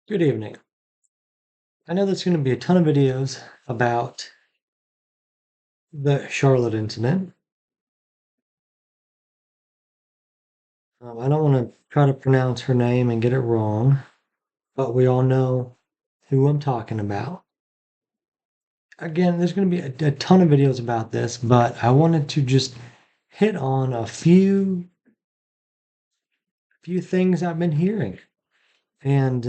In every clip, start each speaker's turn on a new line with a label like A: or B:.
A: Good evening. I know there's going to be a ton of videos about the Charlotte incident. I don't want to try to pronounce her name and get it wrong, but we all know who I'm talking about. Again, there's going to be a ton of videos about this, but I wanted to just hit on a few things I've been hearing, and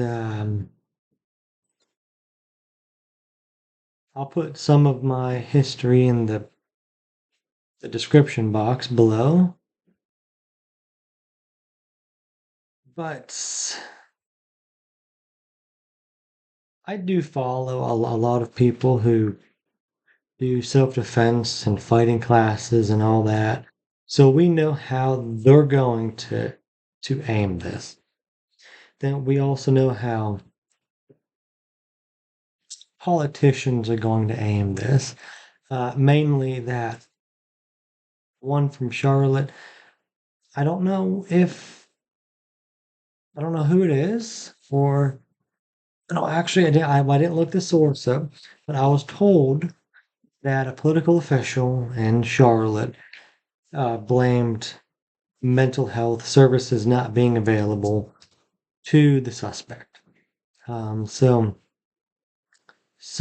A: I'll put some of my history in the description box below. But I do follow a lot of people who do self-defense and fighting classes and all that. So we know how they're going to aim this. Then we also know how politicians are going to aim this. Mainly that one from Charlotte. I don't know I don't know who it is, or no, actually I didn't look the source up, but I was told that a political official in Charlotte blamed mental health services not being available to the suspect. So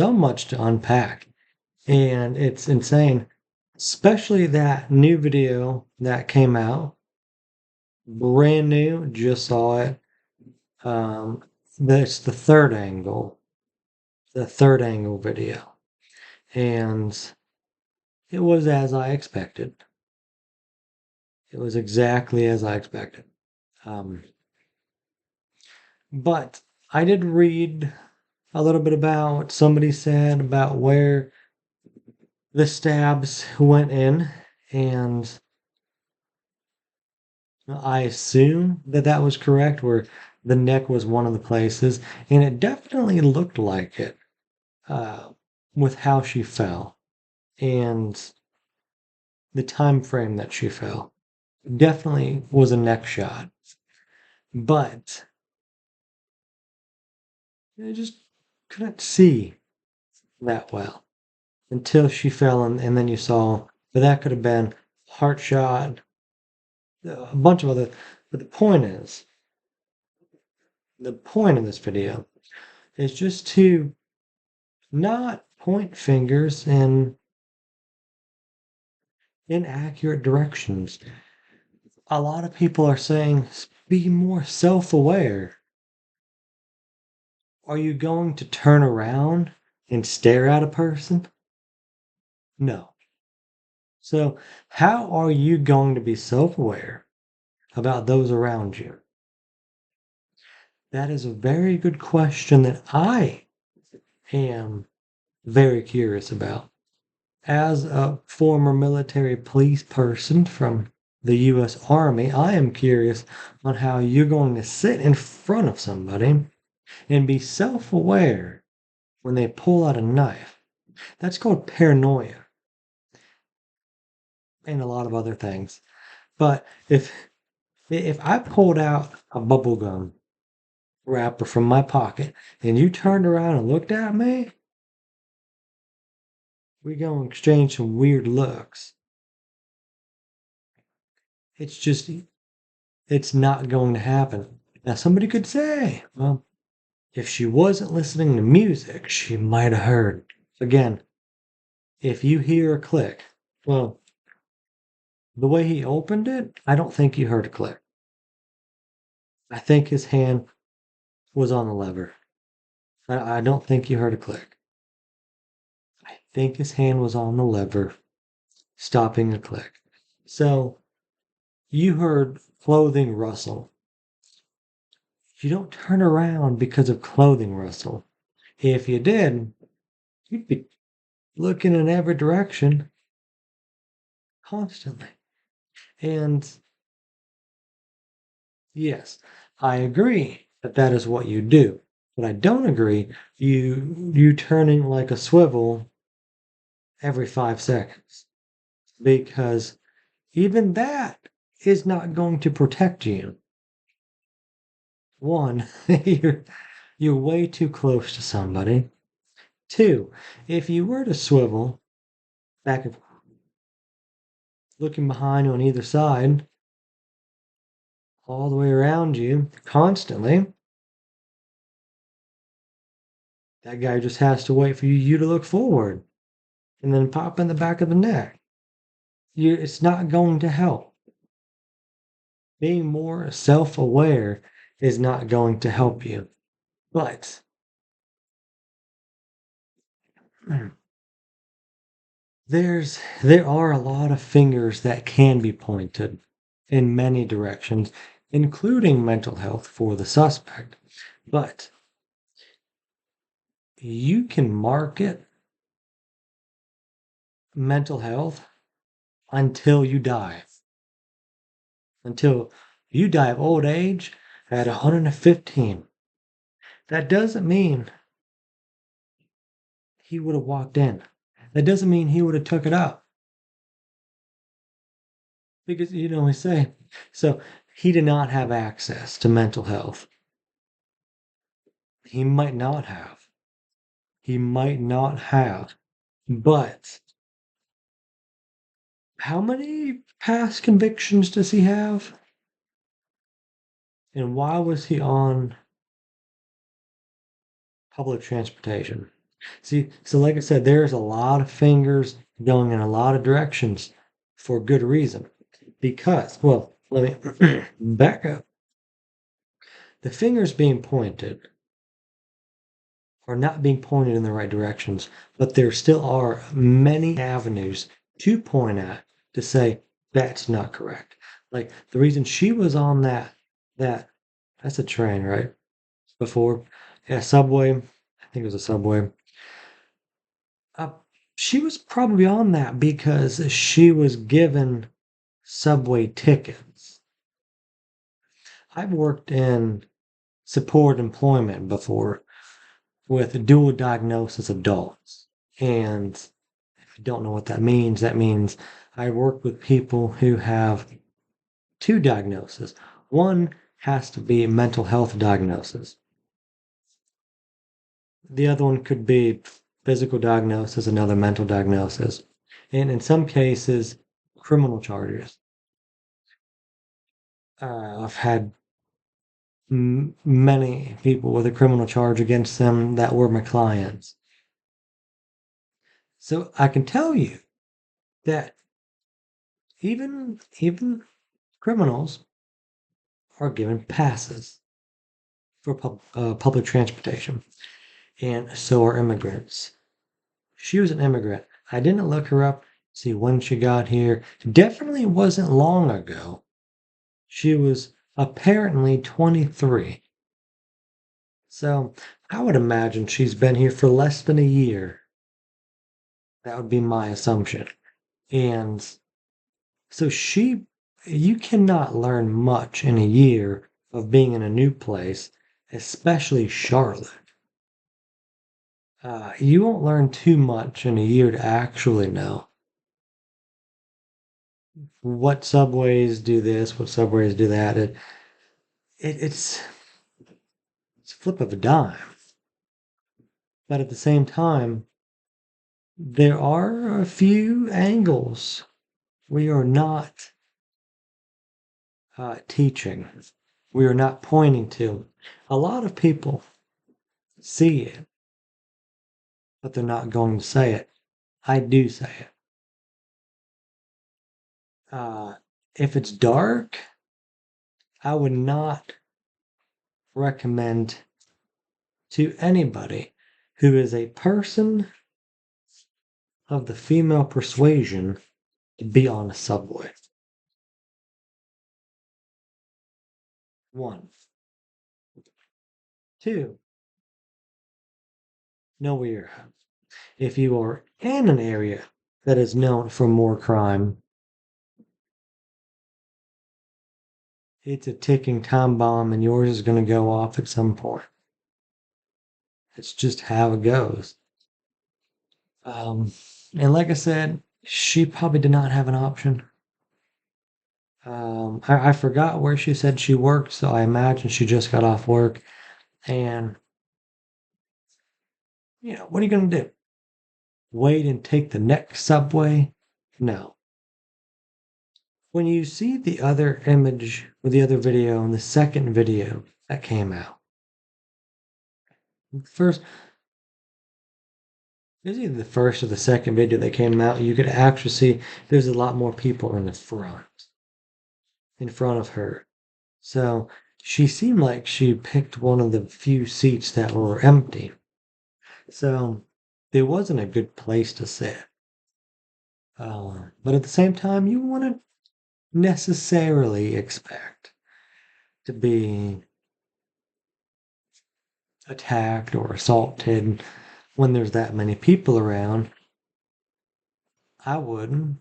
A: much to unpack, and it's insane, especially that new video that came out, brand new, just saw it. That's the third angle video, and it was as I expected. It was exactly as I expected. Um, but I did read a little bit about what somebody said about where the stabs went in, and I assume that that was correct, where the neck was one of the places, and it definitely looked like it with how she fell and the time frame that she fell. Definitely was a neck shot, but I just couldn't see that well until she fell, and then you saw. But that could have been heart shot, a bunch of other. But the point of this video is just to not point fingers in inaccurate directions. A lot of people are saying, be more self aware. Are you going to turn around and stare at a person? No. So, how are you going to be self aware about those around you? That is a very good question that I am very curious about. As a former military police person from the US Army, I am curious on how you're going to sit in front of somebody and be self aware when they pull out a knife. That's called paranoia and a lot of other things. But if I pulled out a bubblegum wrapper from my pocket and you turned around and looked at me, we're going to exchange some weird looks. It's just, it's not going to happen. Now, somebody could say, well, if she wasn't listening to music, she might have heard. Again, if you hear a click, well, the way he opened it, I don't think you heard a click. I think his hand was on the lever. I don't think you heard a click. I think his hand was on the lever, stopping a click. So you heard clothing rustle. You don't turn around because of clothing rustle. If you did, you'd be looking in every direction constantly. And yes, I agree that that is what you do. But I don't agree you turning like a swivel every 5 seconds, because even that is not going to protect you. One, you're You're way too close to somebody. Two, if you were to swivel back and looking behind you on either side, all the way around you constantly, that guy just has to wait for you to look forward and then pop in the back of the neck. It's not going to help. Being more self aware is not going to help you. But there are a lot of fingers that can be pointed in many directions, including mental health for the suspect. But you can market mental health until you die. Until you die of old age at 115. That doesn't mean he would have walked in. That doesn't mean he would have took it up. Because, we say, so he did not have access to mental health. He might not have. He might not have. But how many past convictions does he have? And why was he on public transportation? See, so like I said, there's a lot of fingers going in a lot of directions for good reason. Because, well, let me back up. The fingers being pointed are not being pointed in the right directions, but there still are many avenues to point at to say that's not correct. Like the reason she was on that's a train, right? Before, yeah, subway. I think it was a subway. Uh, she was probably on that because she was given subway tickets. I've worked in support employment before with dual diagnosis adults. And if you don't know what that means I work with people who have two diagnoses. One has to be a mental health diagnosis. The other one could be physical diagnosis, another mental diagnosis. And in some cases, criminal charges. I've had many people with a criminal charge against them that were my clients. So I can tell you that even criminals are given passes for public transportation, and so are immigrants. She was an immigrant. I didn't look her up, see when she got here. Definitely wasn't long ago. She was apparently 23. So I would imagine she's been here for less than a year. That would be my assumption. And so you cannot learn much in a year of being in a new place, especially Charlotte. You won't learn too much in a year to actually know what subways do this, what subways do that. It's a flip of a dime. But at the same time, there are a few angles we are not teaching. We are not pointing to. A lot of people see it, but they're not going to say it. I do say it. If it's dark, I would not recommend to anybody who is a person of the female persuasion to be on a subway. One. Two, know where you're at. If you are in an area that is known for more crime, it's a ticking time bomb and yours is going to go off at some point. It's just how it goes. And like I said, she probably did not have an option. I forgot where she said she worked, so I imagine she just got off work. And What are you going to do? Wait and take the next subway? No. When you see the other image or the other video and the second video that came out, first, it was either the first or the second video that came out, you could actually see there's a lot more people in front of her. So she seemed like she picked one of the few seats that were empty. So it wasn't a good place to sit. But at the same time, you wouldn't necessarily expect to be attacked or assaulted when there's that many people around. I wouldn't.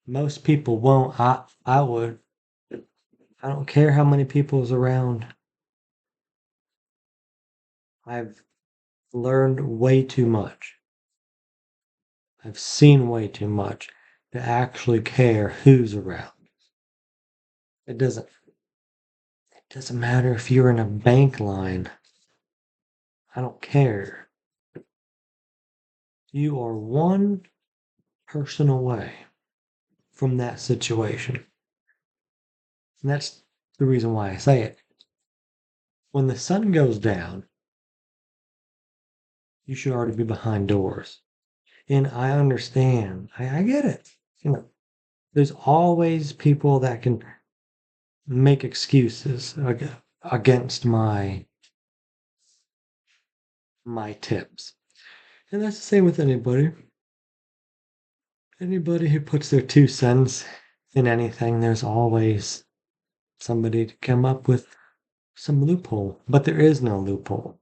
A: Most people won't. I would. I don't care how many people's around. I've learned way too much. I've seen way too much to actually care who's around. It doesn't matter if you're in a bank line. I don't care. You are one person away from that situation. And that's the reason why I say it. When the sun goes down, you should already be behind doors. And I understand. I get it. There's always people that can make excuses against my tips. And that's the same with anybody. Anybody who puts their 2 cents in anything, there's always somebody to come up with some loophole. But there is no loophole.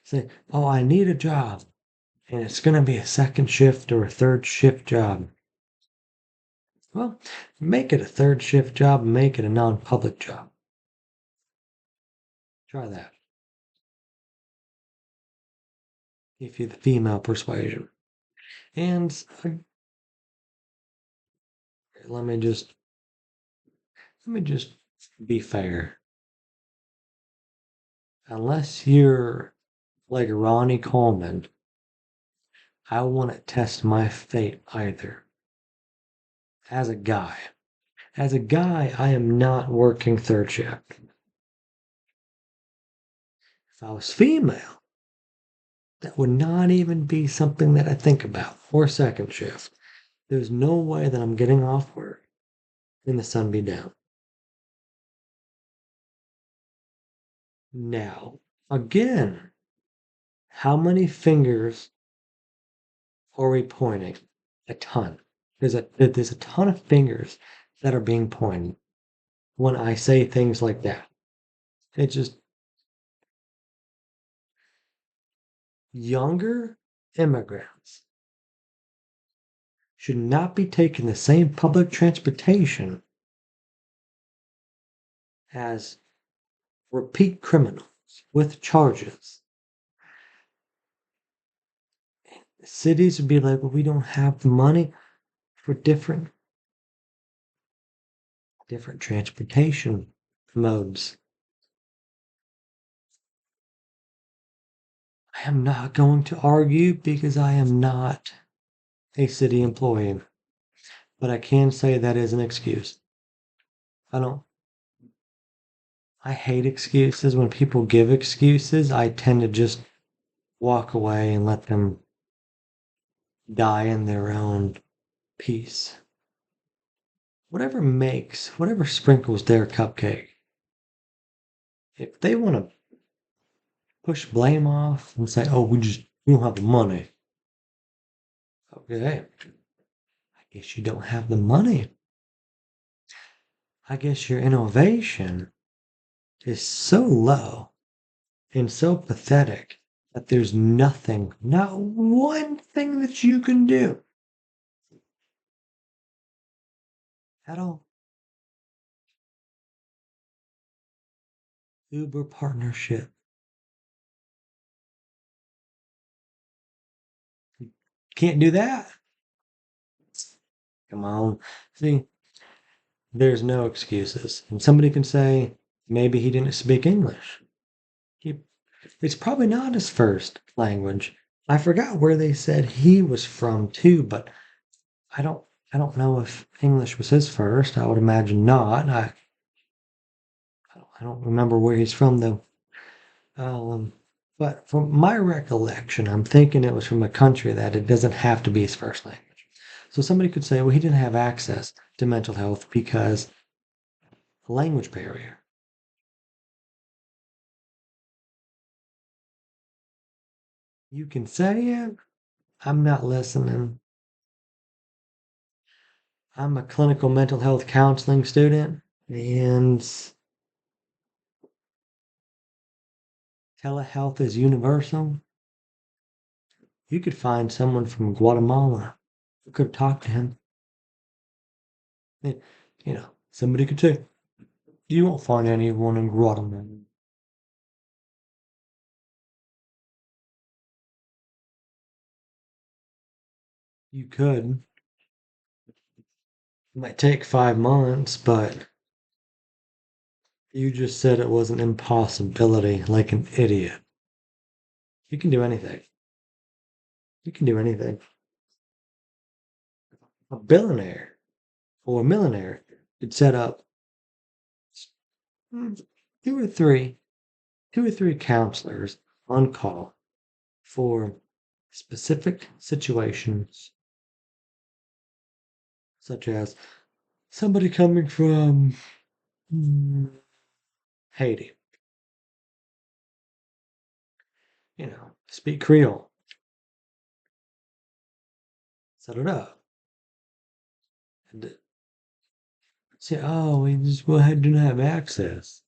A: Say, oh, I need a job, and it's going to be a second shift or a third shift job. Well, make it a third shift job, make it a non public job. Try that. If you're the female persuasion. And let me just be fair. Unless you're like Ronnie Coleman, I wouldn't test my fate either. As a guy. As a guy, I am not working third shift. If I was female, that would not even be something that I think about. Or second shift. There's no way that I'm getting off work and the sun be down. Now, again, how many fingers are we pointing? A ton. There's a ton of fingers that are being pointed when I say things like that. It's just younger immigrants should not be taking the same public transportation as repeat criminals with charges. Cities would be like, well, we don't have the money for different transportation modes. I am not going to argue because I am not a city employee, but I can say that is an excuse. I don't. I hate excuses. When people give excuses, I tend to just walk away and let them die in their own peace. Whatever sprinkles their cupcake. If they want to push blame off and say, oh, we don't have the money. Okay. I guess you don't have the money. I guess your innovation is so low and so pathetic that there's nothing, not one thing that you can do at all. Uber partnership. Can't do that. Come on. See, there's no excuses. And somebody can say, maybe he didn't speak English. He, it's probably not his first language. I forgot where they said he was from too, but I don't I don't know if English was his first. I would imagine not. I don't remember where he's from though. Um, but from my recollection, I'm thinking it was from a country that it doesn't have to be his first language. So somebody could say, well, he didn't have access to mental health because a language barrier. You can say it. I'm not listening. I'm a clinical mental health counseling student, and telehealth is universal. You could find someone from Guatemala who could talk to him. Eh, somebody could say, you won't find anyone in Guatemala. You could. It might take 5 months, but you just said it was an impossibility, like an idiot. You can do anything. You can do anything. A billionaire or a millionaire could set up mm, two or three, two or three counselors on call for specific situations, such as somebody coming from mm, Haiti, speak Creole, set it up. And say, oh, we just well, didn't have access.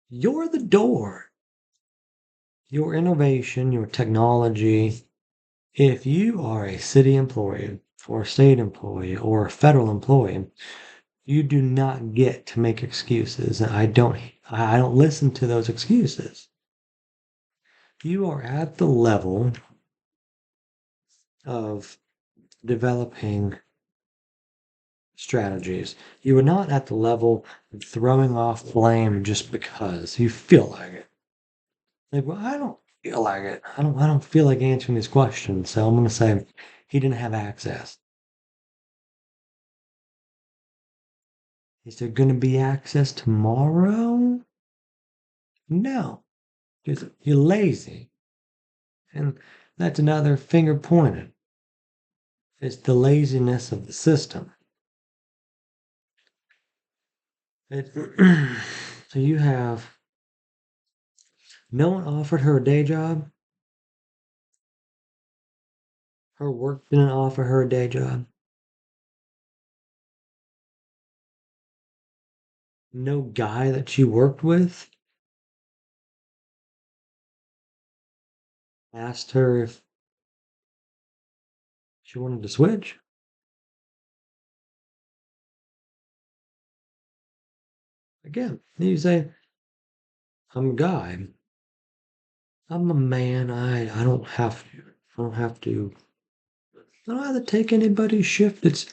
A: You're the door. Your innovation, your technology. If you are a city employee or a state employee or a federal employee, you do not get to make excuses. I don't listen to those excuses. You are at the level of developing strategies. You are not at the level of throwing off blame just because you feel like it. Like, well, I don't feel like it. I don't feel like answering this question, so I'm gonna say he didn't have access. Is there gonna be access tomorrow? No, because you're lazy. And that's another finger pointed. It's the laziness of the system. It, so you have no one offered her a day job. Her work didn't offer her a day job. No guy that she worked with asked her if she wanted to switch. Again, you say, I'm a guy. I'm a man. I don't have to. I don't have to. I don't have to take anybody's shift. It's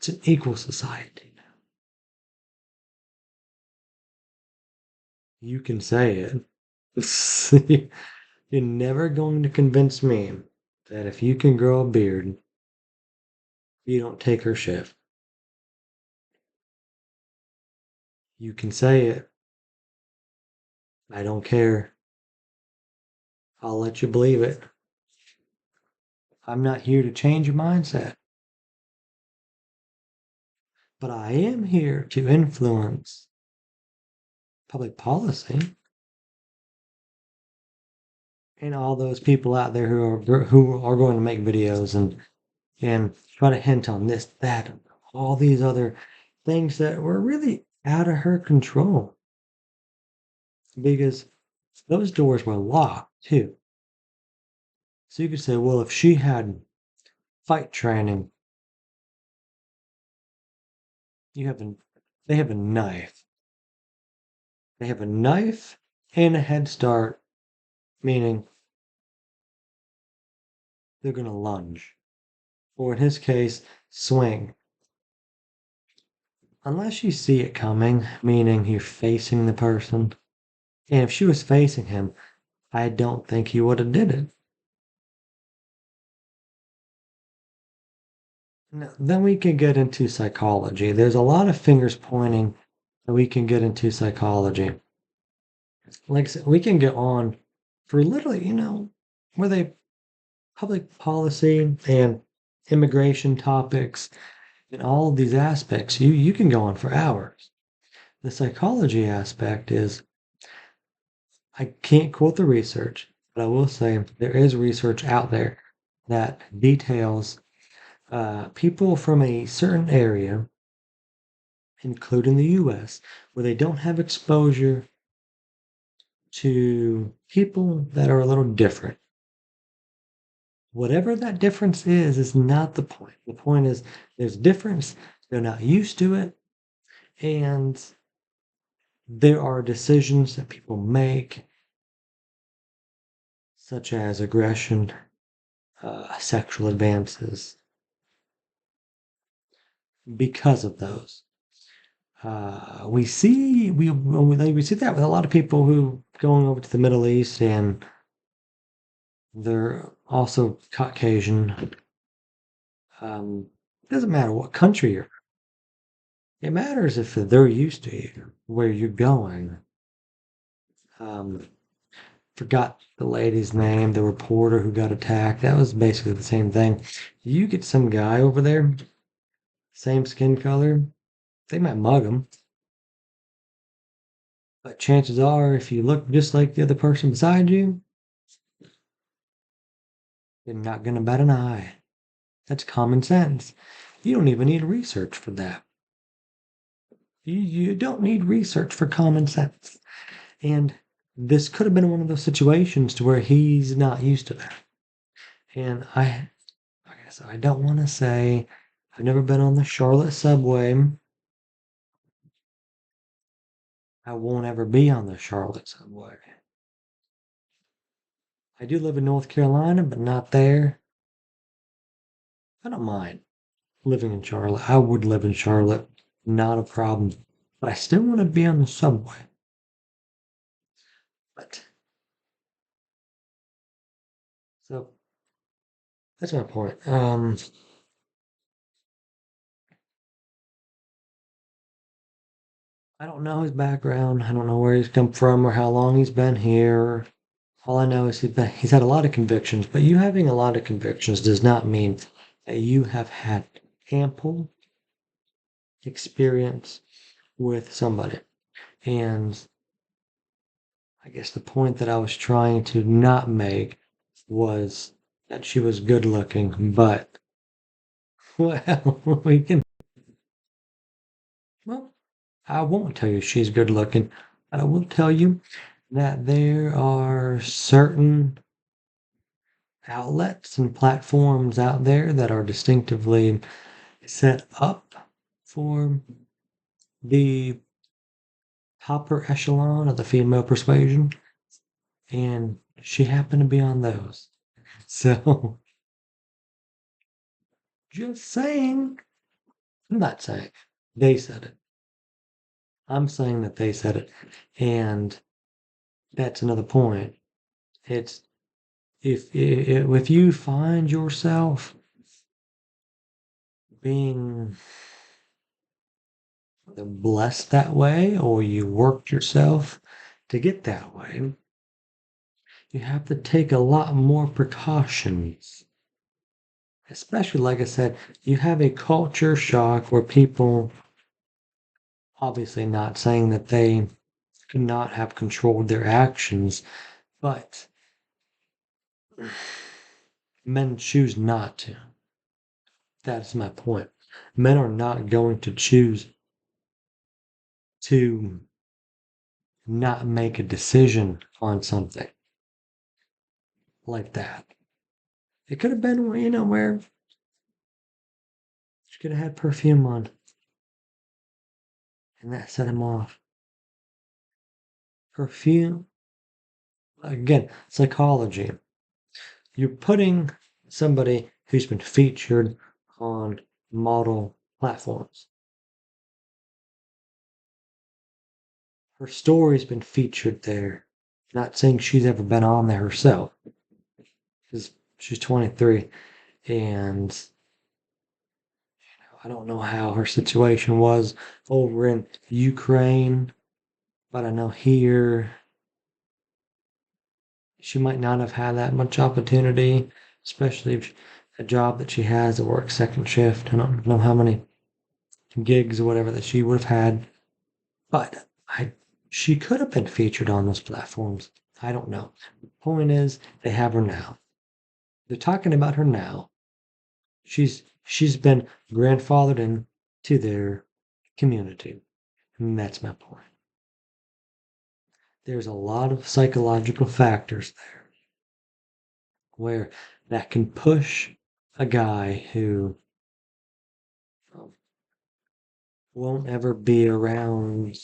A: an equal society. You can say it. You're never going to convince me that if you can grow a beard, you don't take her shift. You can say it. I don't care. I'll let you believe it. I'm not here to change your mindset, but I am here to influence public policy and all those people out there who are going to make videos and try to hint on this, that, all these other things that were really out of her control because those doors were locked too. So you could say, well, if she had fight training, you have a, they have a knife. They have a knife and a head start, meaning they're going to lunge, or in his case, swing. Unless you see it coming, meaning you're facing the person, And if she was facing him, I don't think he would have did it. Now, then we can get into psychology. There's a lot of fingers pointing that we can get into psychology. Like I said, we can get on for literally, where they public policy and immigration topics and all of these aspects. You can go on for hours. The psychology aspect is I can't quote the research, but I will say there is research out there that details people from a certain area, including the US, where they don't have exposure to people that are a little different. Whatever that difference is not the point. The point is there's difference, they're not used to it, and there are decisions that people make, such as aggression, sexual advances, because of those. We see that with a lot of people who going over to the Middle East, and they're also Caucasian. It doesn't matter what country you're. It matters if they're used to you, where you're going. Um, Forgot the lady's name, the reporter who got attacked. That was basically the same thing. You get some guy over there, same skin color, they might mug him, but chances are, if you look just like the other person beside you, you're not going to bat an eye. That's common sense. You don't even need research for that. You don't need research for common sense. And this could have been one of those situations to where he's not used to that. And like I said, I don't want to say I've never been on the Charlotte subway. I won't ever be on the Charlotte subway. I do live in North Carolina, but not there. I don't mind living in Charlotte. I would live in Charlotte, not a problem. But I still want to be on the subway. But so that's my point. I don't know his background. I don't know where he's come from or how long he's been here. All I know is he's had a lot of convictions, but you having a lot of convictions does not mean that you have had ample experience with somebody. And I guess the point that I was trying to not make was that she was good looking, but well, we can, well, I won't tell you she's good looking, but I will tell you that there are certain outlets and platforms out there that are distinctively set up for the upper echelon of the female persuasion, and she happened to be on those. So, just saying. I'm not saying they said it. I'm saying that they said it. And that's another point. It's if you find yourself being blessed that way, or you worked yourself to get that way, you have to take a lot more precautions. Especially, like I said, you have a culture shock where people, obviously not saying that they could not have controlled their actions, but men choose not to. That's my point. Men are not going to choose to not make a decision on something like that. It could have been, where she could have had perfume on and that set him off. Perfume, again, psychology. You're putting somebody who's been featured on model platforms. her story's been featured there. Not saying she's ever been on there herself, because she's 23, and I don't know how her situation was over in Ukraine, but I know here she might not have had that much opportunity, especially if a job that she has that works second shift. I don't know how many gigs or whatever that she would have had, but she could have been featured on those platforms. I don't know. The point is, they have her now. They're talking about her now. She's been grandfathered into their community, and that's my point. There's a lot of psychological factors there where that can push a guy who won't ever be around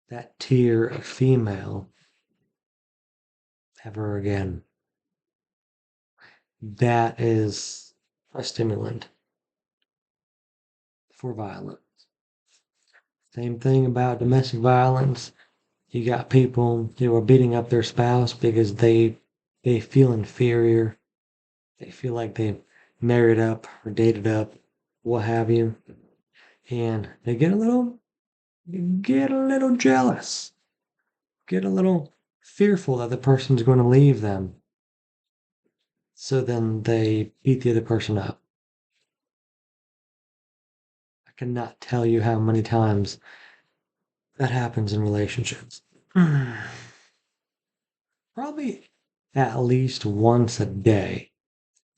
A: that tier of female ever again. That is a stimulant for violence. Same thing about domestic violence. You got people who are beating up their spouse because they feel inferior. They feel like they've married up or dated up, what have you, and they get a little jealous, get a little fearful that the person's going to leave them. So then they beat the other person up. I cannot tell you how many times that happens in relationships. Probably at least once a day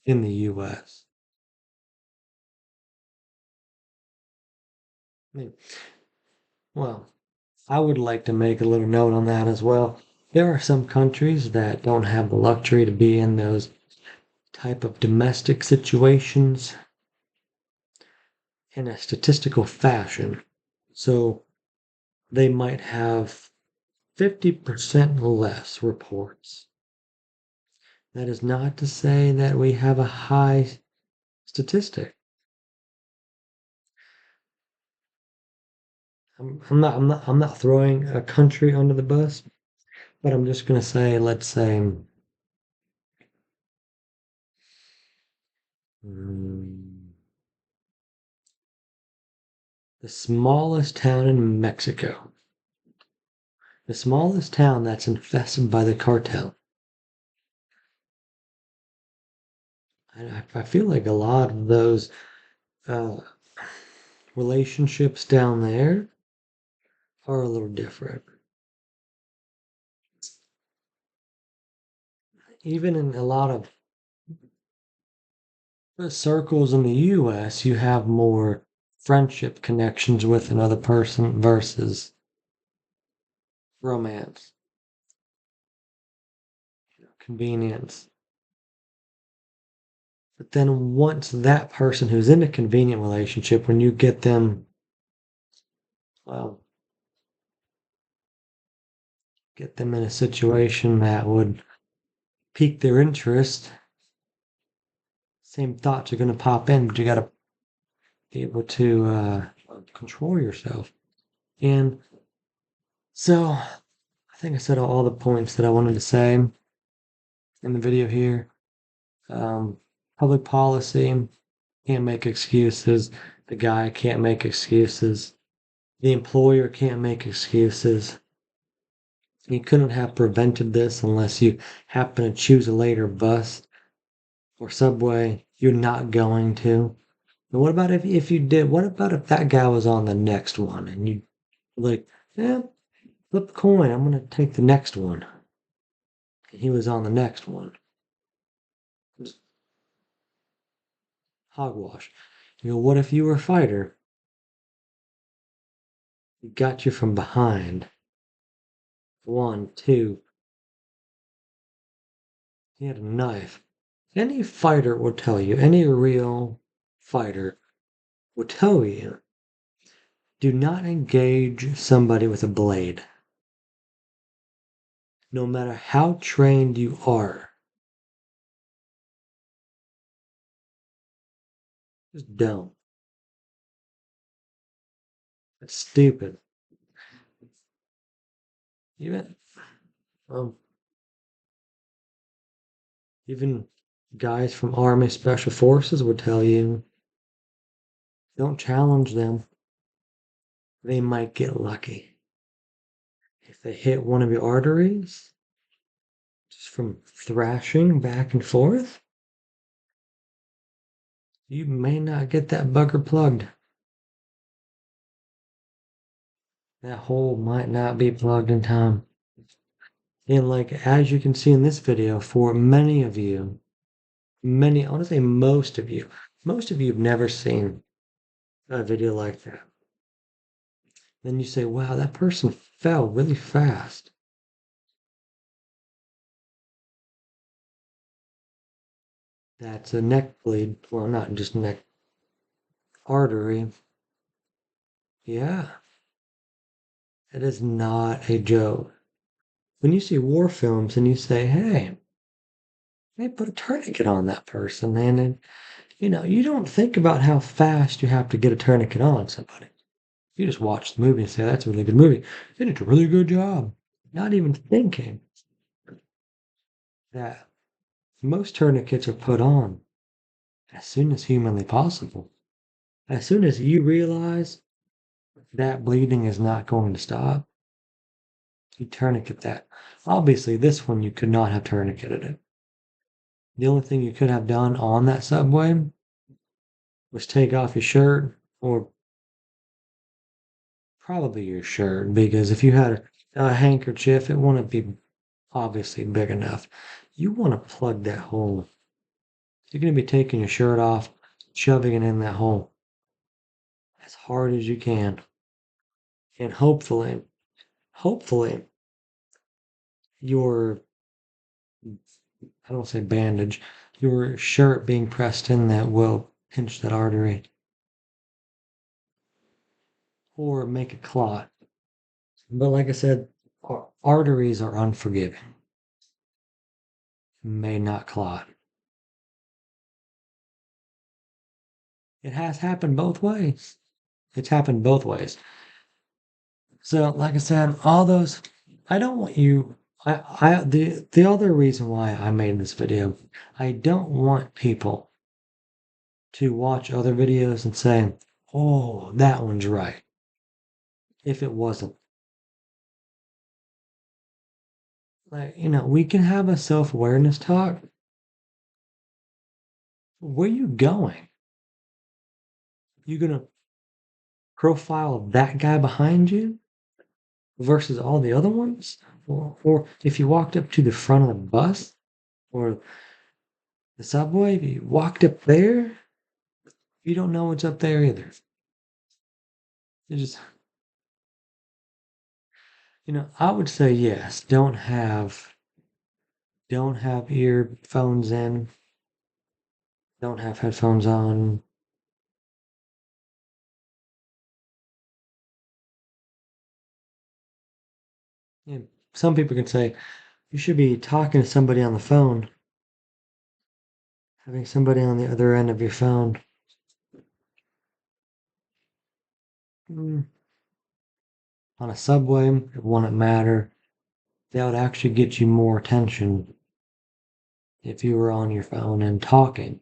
A: in the US. I mean, well, I would like to make a little note on that as well. There are some countries that don't have the luxury to be in those type of domestic situations in a statistical fashion. So they might have 50% less reports. That is not to say that we have a high statistic. I'm not throwing a country under the bus, but I'm just going to say, let's say, mm, the smallest town in Mexico, the smallest town that's infested by the cartel. I feel like a lot of those uh, relationships down there are a little different. Even in a lot of circles in the US, you have more friendship connections with another person versus romance, convenience. But then once that person who's in a convenient relationship, when you get them, well, get them in a situation that would pique their interest, same thoughts are going to pop in, but you got to be able to control yourself. And so I think I said all the points that I wanted to say in the video here. Um, Public policy can't make excuses. The guy can't make excuses. The employer can't make excuses. You couldn't have prevented this unless you happen to choose a later bus or subway. You're not going to. And what about if you did? What about if that guy was on the next one and you like, yeah, flip the coin. I'm gonna take the next one. And he was on the next one. Just hogwash. You go, what if you were a fighter? He got you from behind. One, two. He had a knife. Any fighter will tell you, any real fighter will tell you, do not engage somebody with a blade. No matter how trained you are, just don't. That's stupid. Even um, even guys from Army Special Forces would tell you, don't challenge them. They might get lucky. If they hit one of your arteries, just from thrashing back and forth, you may not get that bugger plugged. That hole might not be plugged in time. And like as you can see in this video, for many of you, I want to say most of you have never seen a video like that. Then you say, wow, that person fell really fast. That's a neck bleed. Well, not just neck artery. Yeah, it is not a joke. When you see war films and you say, hey, they put a tourniquet on that person, and then, you don't think about how fast you have to get a tourniquet on somebody. You just watch the movie and say, that's a really good movie. They did a really good job. Not even thinking that most tourniquets are put on as soon as humanly possible. As soon as you realize that bleeding is not going to stop, you tourniquet that. Obviously, this one you could not have tourniqueted it. The only thing you could have done on that subway was take off your shirt, or probably your shirt, because if you had a handkerchief, it wouldn't be obviously big enough. You want to plug that hole. You're going to be taking your shirt off, shoving it in that hole as hard as you can. And hopefully, your, I don't say bandage, your shirt being pressed in that will pinch that artery or make a clot. But like I said, arteries are unforgiving, may not clot. It has happened both ways. It's happened both ways. So, like I said, all those, I don't want you, the other reason why I made this video, I don't want people to watch other videos and say, oh, that one's right, if it wasn't. Like, we can have a self-awareness talk. Where you going? You gonna profile that guy behind you versus all the other ones? Or if you walked up to the front of the bus or the subway, if you walked up there, you don't know what's up there either. You just, I would say yes. Don't have earphones in. Don't have headphones on. Yeah, some people can say you should be talking to somebody on the phone, having somebody on the other end of your phone. Mm, on a subway, it wouldn't matter. That would actually get you more attention if you were on your phone and talking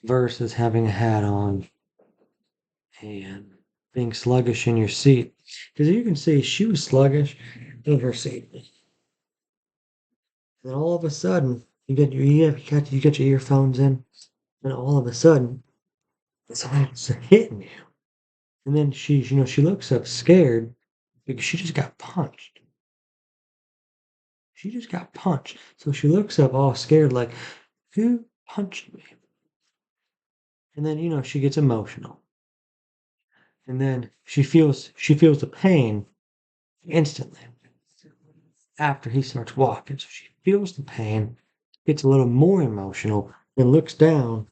A: versus having a hat on and being sluggish in your seat. Because you can see she was sluggish in her seat. And all of a sudden, you get your earphones in, and all of a sudden, something's hitting you. And then she looks up scared because she just got punched. She just got punched. So she looks up all scared, like, who punched me? And then, she gets emotional. And then she feels the pain instantly after he starts walking. So she feels the pain, gets a little more emotional, and looks down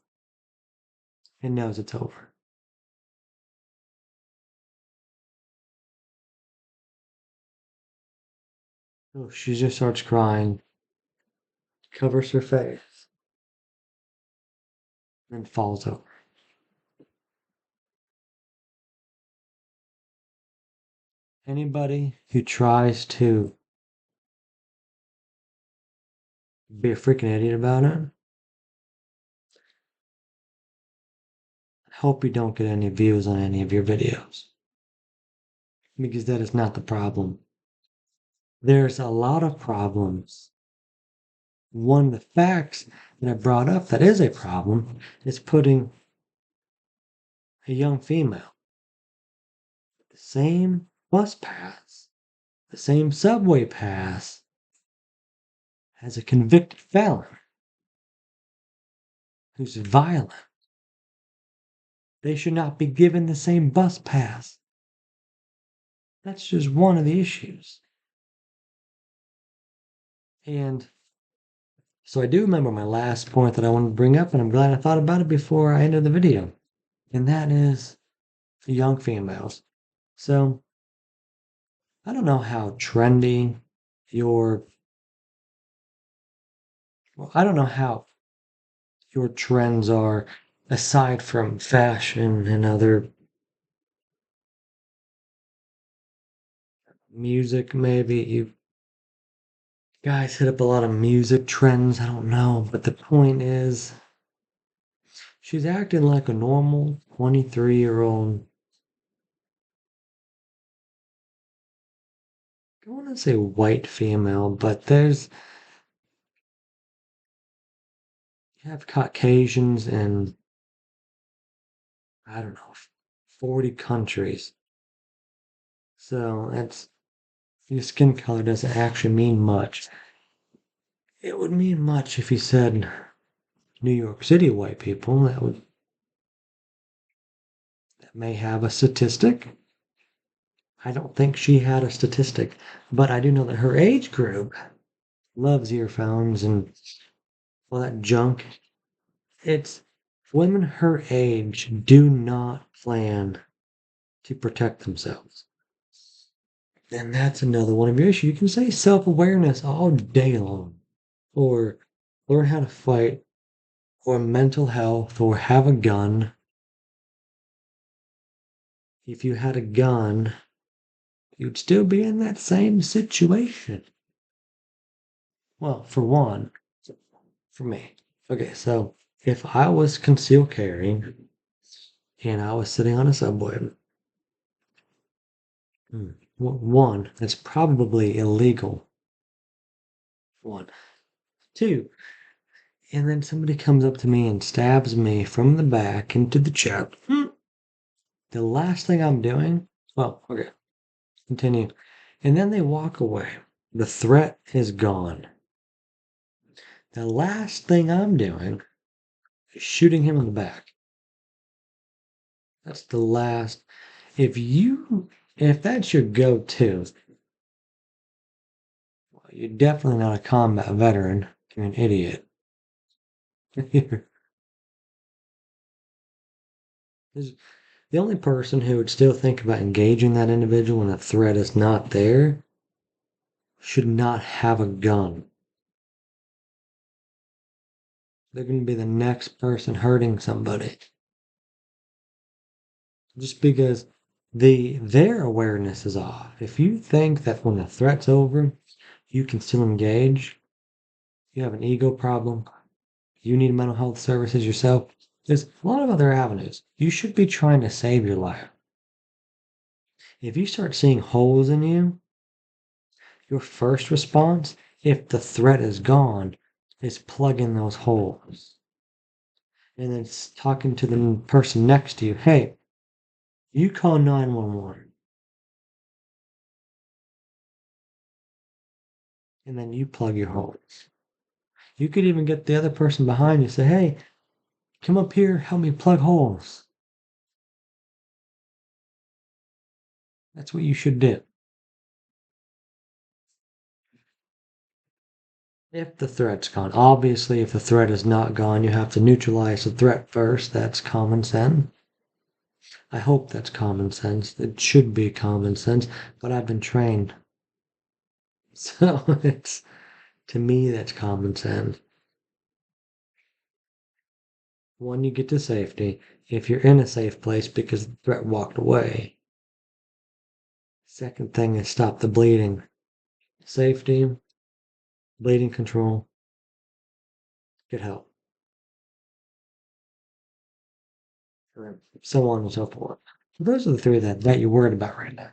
A: and knows it's over. So she just starts crying, covers her face, and falls over. Anybody who tries to be a freaking idiot about it, I hope you don't get any views on any of your videos. Because that is not the problem. There's a lot of problems. One of the facts that I brought up that is a problem is putting a young female the same bus pass, the same subway pass as a convicted felon who's violent. They should not be given the same bus pass. That's just one of the issues. And so I do remember my last point that I wanted to bring up, and I'm glad I thought about it before I ended the video. And that is young females. So I don't know how trendy your, well, I don't know how your trends are aside from fashion and other music, maybe you guys hit up a lot of music trends. I don't know. But the point is, she's acting like a normal 23-year-old. I want to say white female, but you have Caucasians in, I don't know, 40 countries. So your skin color doesn't actually mean much. It would mean much if you said New York City white people. That may have a statistic. I don't think she had a statistic, but I do know that her age group loves earphones and all that junk. It's women her age do not plan to protect themselves. And that's another one of your issues. You can say self awareness all day long, or learn how to fight, or mental health, or have a gun. If you had a gun, you'd still be in that same situation. Well, for one, for me. Okay, so if I was concealed carrying and I was sitting on a subway, one, that's probably illegal. One. Two, and then somebody comes up to me and stabs me from the back into the chest. The last thing I'm doing, well, okay, continue. And then they walk away. The threat is gone. The last thing I'm doing is shooting him in the back. That's the last. If that's your go-to, well, you're definitely not a combat veteran. You're an idiot. The only person who would still think about engaging that individual when a threat is not there should not have a gun. They're going to be the next person hurting somebody. Just because their awareness is off. If you think that when the threat's over, you can still engage, you have an ego problem, you need mental health services yourself, there's a lot of other avenues. You should be trying to save your life. If you start seeing holes in you, your first response, if the threat is gone, is plug in those holes. And then talking to the person next to you, hey, you call 911. And then you plug your holes. You could even get the other person behind you, say, hey, come up here, help me plug holes. That's what you should do. If the threat's gone. Obviously, if the threat is not gone, you have to neutralize the threat first. That's common sense. I hope that's common sense. It should be common sense, but I've been trained. So to me, that's common sense. When you get to safety, if you're in a safe place because the threat walked away, Second thing is stop the bleeding. Safety, bleeding control, get help. So on and so forth. So those are the three that you're worried about right now.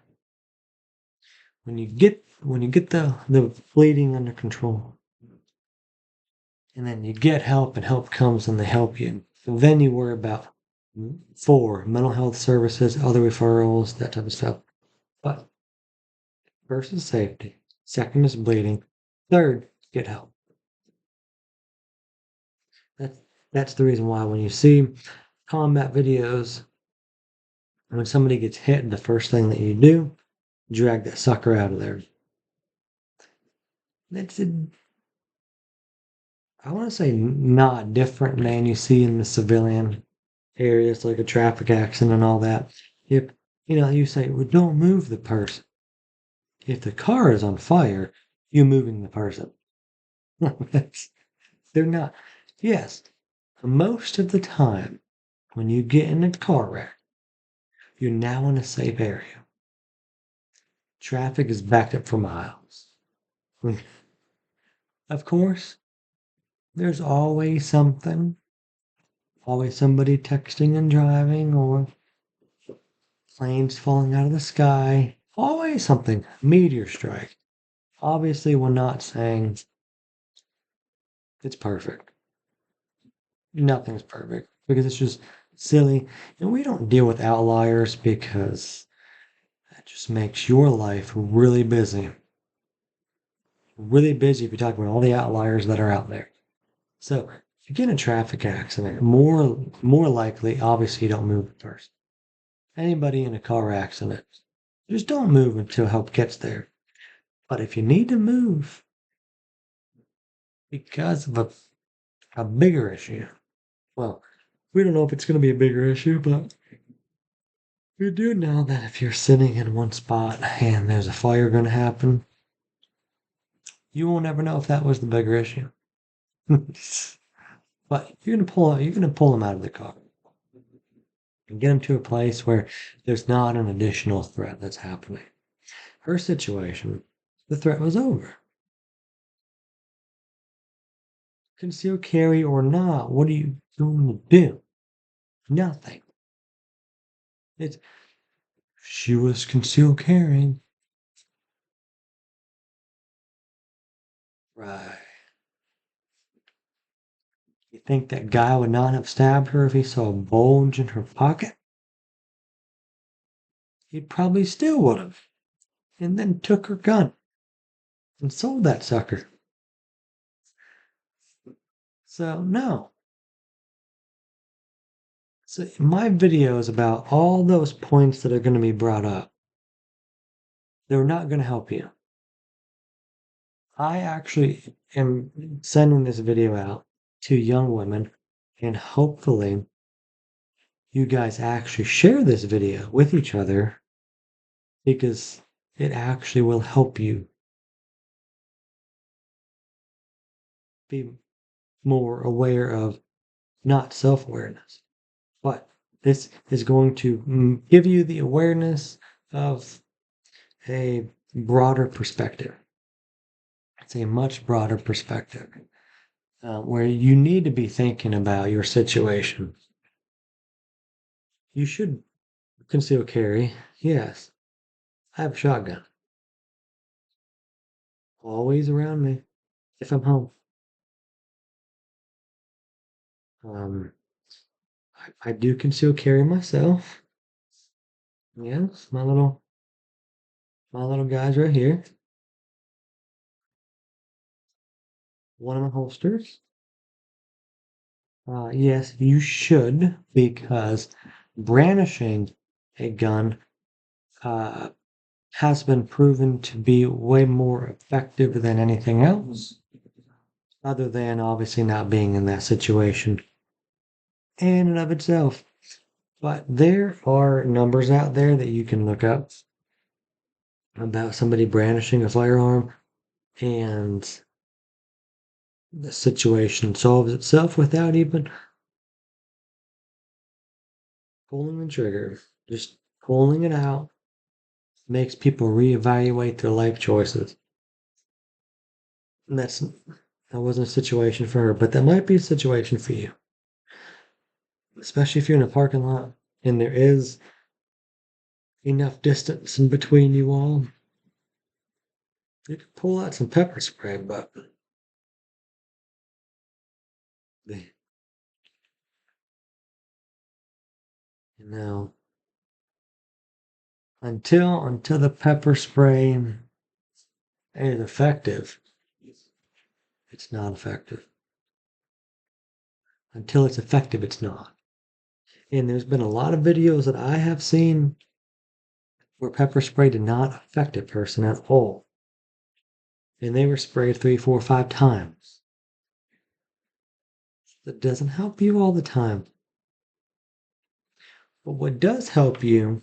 A: When you get the bleeding under control, and then you get help and help comes and they help you. So then you worry about four, mental health services, other referrals, that type of stuff. But first is safety. Second is bleeding. Third, get help. That's that's the reason why when you see combat videos, when somebody gets hit, the first thing that you do, drag that sucker out of there. It's I want to say not different than you see in the civilian areas like a traffic accident and all that. If you say, well, don't move the person. If the car is on fire, you're moving the person. They're not. Yes, most of the time when you get in a car wreck, you're now in a safe area. Traffic is backed up for miles. Of course, there's always something, always somebody texting and driving, or planes falling out of the sky, always something, meteor strike. Obviously, we're not saying it's perfect. Nothing's perfect because it's just silly. And we don't deal with outliers because that just makes your life really busy. Really busy if you talk about all the outliers that are out there. So if you get in a traffic accident, more likely, obviously, you don't move first. Anybody in a car accident, just don't move until help gets there. But if you need to move because of a bigger issue, well, we don't know if it's going to be a bigger issue, but we do know that if you're sitting in one spot and there's a fire going to happen, you won't ever know if that was the bigger issue. But you're gonna pull them out of the car and get them to a place where there's not an additional threat that's happening. Her situation, the threat was over. Conceal carry or not, what are you going to do? Nothing. It's she was conceal carrying. Right. You think that guy would not have stabbed her if he saw a bulge in her pocket? He probably still would have. And then took her gun and sold that sucker. So, no. So, my video is about all those points that are going to be brought up. They're not going to help you. I actually am sending this video out to young women, and hopefully, you guys actually share this video with each other because it actually will help you be more aware of not self awareness, but this is going to give you the awareness of a broader perspective. It's a much broader perspective where you need to be thinking about your situation. You should conceal carry. Yes, I have a shotgun always around me if I'm home. Um, I do conceal carry myself. Yes, my little guys right here. One of my holsters. Yes, you should because brandishing a gun uh, has been proven to be way more effective than anything else, other than obviously not being in that situation in and of itself. But there are numbers out there that you can look up about somebody brandishing a firearm, and the situation solves itself without even pulling the trigger, just pulling it out makes people reevaluate their life choices. And that wasn't a situation for her, but that might be a situation for you, especially if you're in a parking lot and there is enough distance in between you all. You could pull out some pepper spray, but the, you know, until the pepper spray is effective, it's not effective. Until it's effective, it's not. And there's been a lot of videos that I have seen where pepper spray did not affect a person at all. And they were sprayed 3, 4, 5 times. That doesn't help you all the time. But what does help you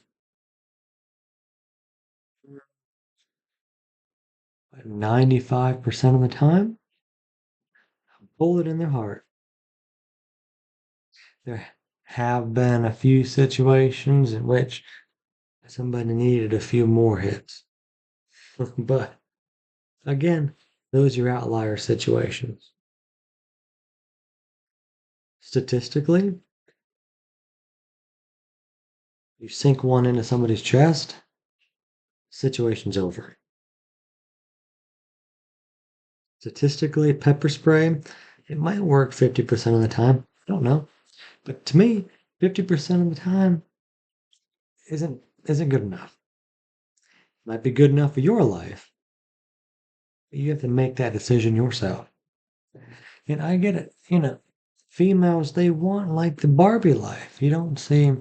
A: 95% of the time, bullet in their heart. There have been a few situations in which somebody needed a few more hits. But again, those are outlier situations. Statistically, you sink one into somebody's chest, situation's over. Statistically, pepper spray, it might work 50% of the time. I don't know. But to me, 50% of the time isn't good enough. Might be good enough for your life, but you have to make that decision yourself. And I get it, females they want like the Barbie life. You don't see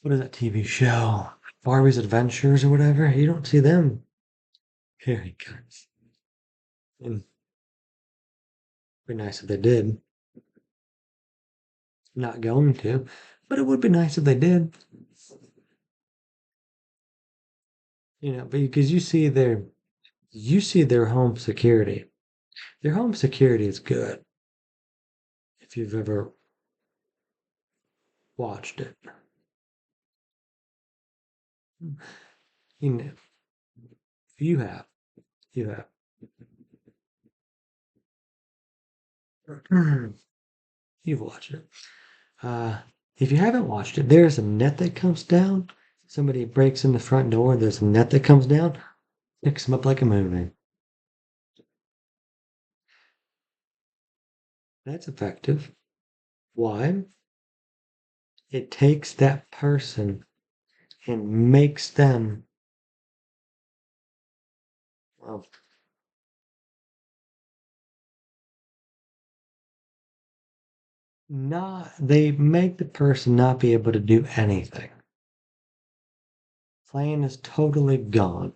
A: what is that TV show? Barbie's Adventures or whatever. You don't see them carrying guns. And it'd be nice if they did. Not going to, but it would be nice if they did. Because you see their home security. Their home security is good if you've ever watched it. You know, if you have. You've watched it. Uh, if you haven't watched it, there's a net that comes down. Somebody breaks in the front door. There's a net that comes down, picks them up like a movie. That's effective. Why? It takes that person and makes them, well, they make the person not be able to do anything. Plan is totally gone,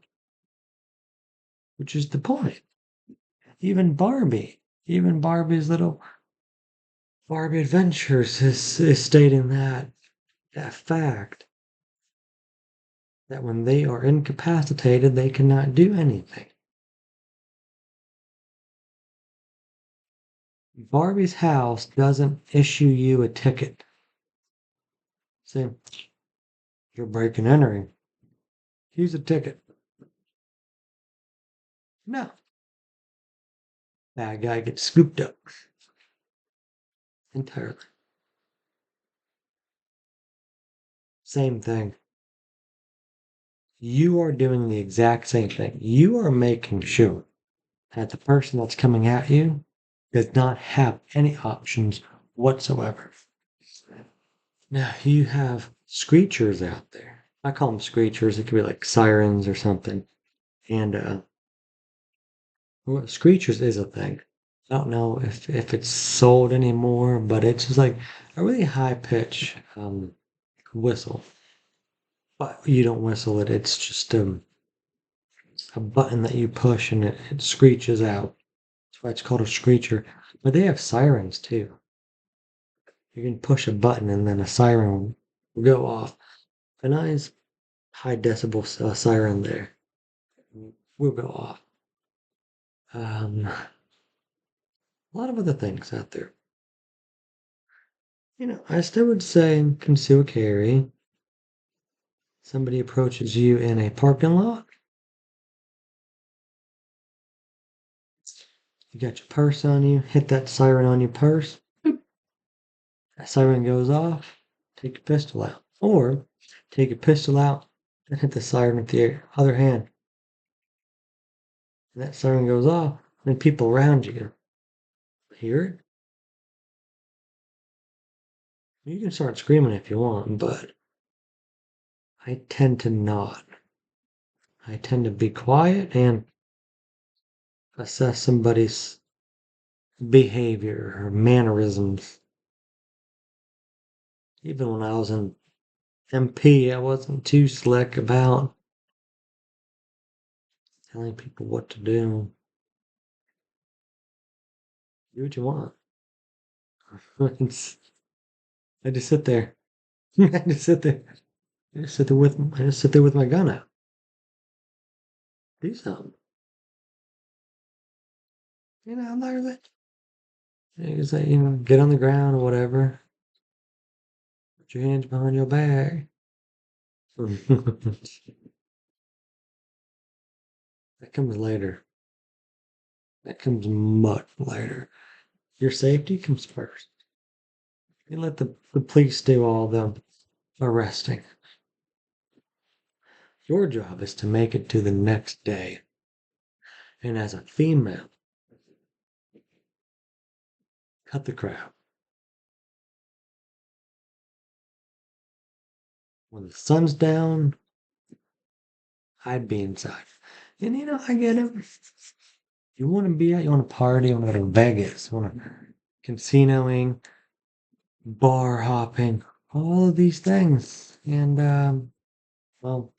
A: which is the point. Even Barbie's little Barbie Adventures is stating that fact that when they are incapacitated, they cannot do anything. Barbie's house doesn't issue you a ticket. See, you're breaking and entering. Here's a ticket. No. Bad guy gets scooped up entirely. Same thing. You are doing the exact same thing. You are making sure that the person that's coming at you does not have any options whatsoever. Now, you have screechers out there. I call them screechers. It could be like sirens or something. And well, screechers is a thing. I don't know if it's sold anymore, but it's just like a really high pitch whistle. But you don't whistle it. It's just a button that you push and it screeches out. That's why it's called a screecher. But they have sirens too. You can push a button and then a siren will go off. A nice high decibel siren there will go off. A lot of other things out there. I still would say conceal carry. Somebody approaches you in a parking lot. You got your purse on you, hit that siren on your purse. That siren goes off, take your pistol out. Or take your pistol out and hit the siren with the other hand. And that siren goes off, and people around you hear it. You can start screaming if you want, but I tend to not. I tend to be quiet and assess somebody's behavior or mannerisms. Even when I was in MP, I wasn't too slick about telling people what to do. Do what you want. I just sit there. I just sit there. I just sit there with my gun out. Do something. I'm not gonna get on the ground or whatever. Put your hands behind your back. That comes later. That comes much later. Your safety comes first. You let the police do all the arresting. Your job is to make it to the next day. And as a female, cut the crap. When the sun's down, I'd be inside. And I get it. You want to be out, you want to party, you want to go to Vegas, you want to casinoing, bar hopping, all of these things. And, well,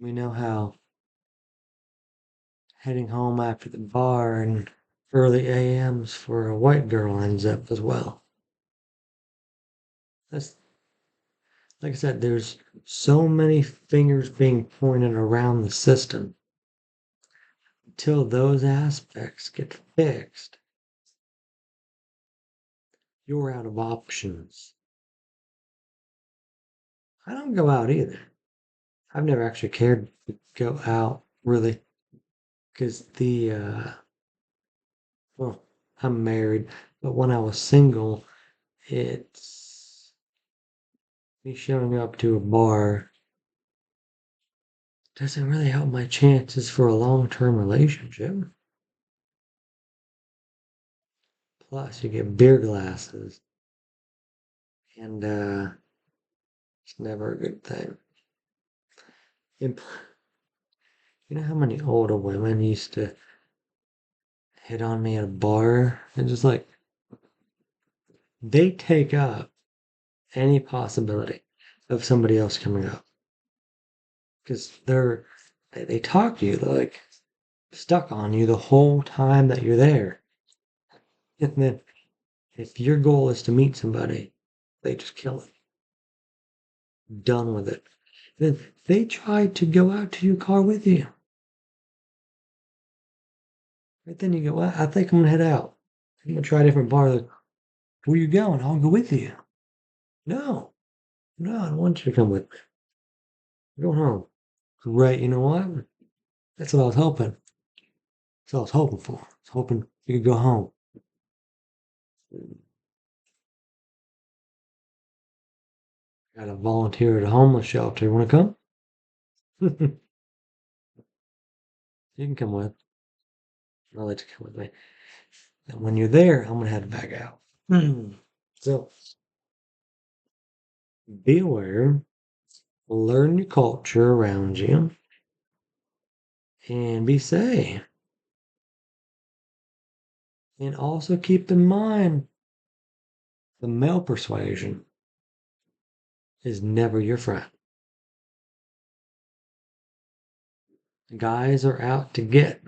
A: we know how heading home after the bar and early AMs for a white girl ends up as well. That's like I said, there's so many fingers being pointed around the system. Until those aspects get fixed, you're out of options. I don't go out either. I've never actually cared to go out really because well, I'm married, but when I was single, it's me showing up to a bar doesn't really help my chances for a long-term relationship. Plus, you get beer glasses, and it's never a good thing. And you know how many older women used to hit on me at a bar and just like they take up any possibility of somebody else coming up because they talk to you, they're like stuck on you the whole time that you're there. And then if your goal is to meet somebody, they just kill it. Done with it. Then they try to go out to your car with you. Right then you go, well, I think I'm gonna head out. I'm gonna try a different bar. Like, where you going? I'll go with you. No, no, I don't want you to come with me. Go home. Right, you know what? That's what I was hoping. That's what I was hoping for. I was hoping you could go home. Got to volunteer at a homeless shelter. You want to come? You can come with. I'll let you come with me. And when you're there, I'm gonna head back out. So be aware, learn your culture around you, and be safe. And also keep in mind the male persuasion is never your friend. Guys are out to get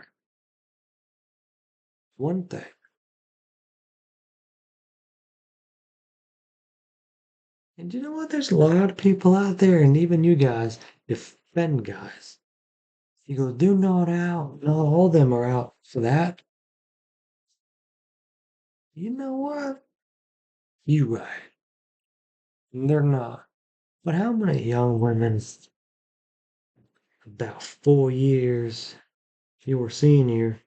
A: one thing. And you know what? There's a lot of people out there, and even you guys defend guys. You go, they're not out. Not all of them are out for that. You know what? You right. They're not. But how many young women, about 4 years your senior,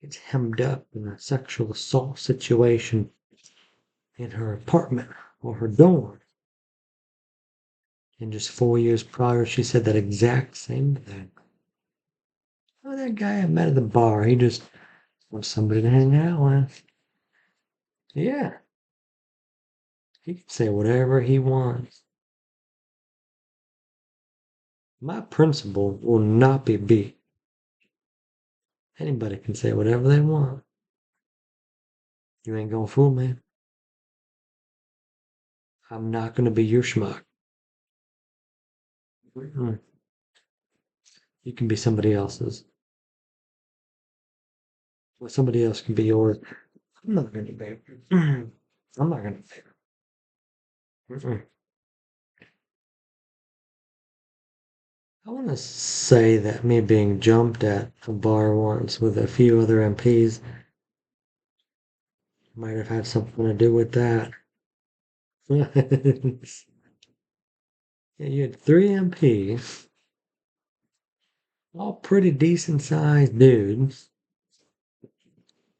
A: gets hemmed up in a sexual assault situation in her apartment or her dorm? And just 4 years prior, she said that exact same thing. Oh, that guy I met at the bar, he just wants somebody to hang out with. Yeah, he can say whatever he wants. My principle will not be beat. Anybody can say whatever they want. You ain't gonna fool me. I'm not gonna be your schmuck. Mm-mm. You can be somebody else's. Well, somebody else can be yours. I'm not gonna be. I'm not gonna be. Mm-mm. I want to say that me being jumped at a bar once with a few other MPs might have had something to do with that. Yeah, you had three MPs, all pretty decent sized dudes,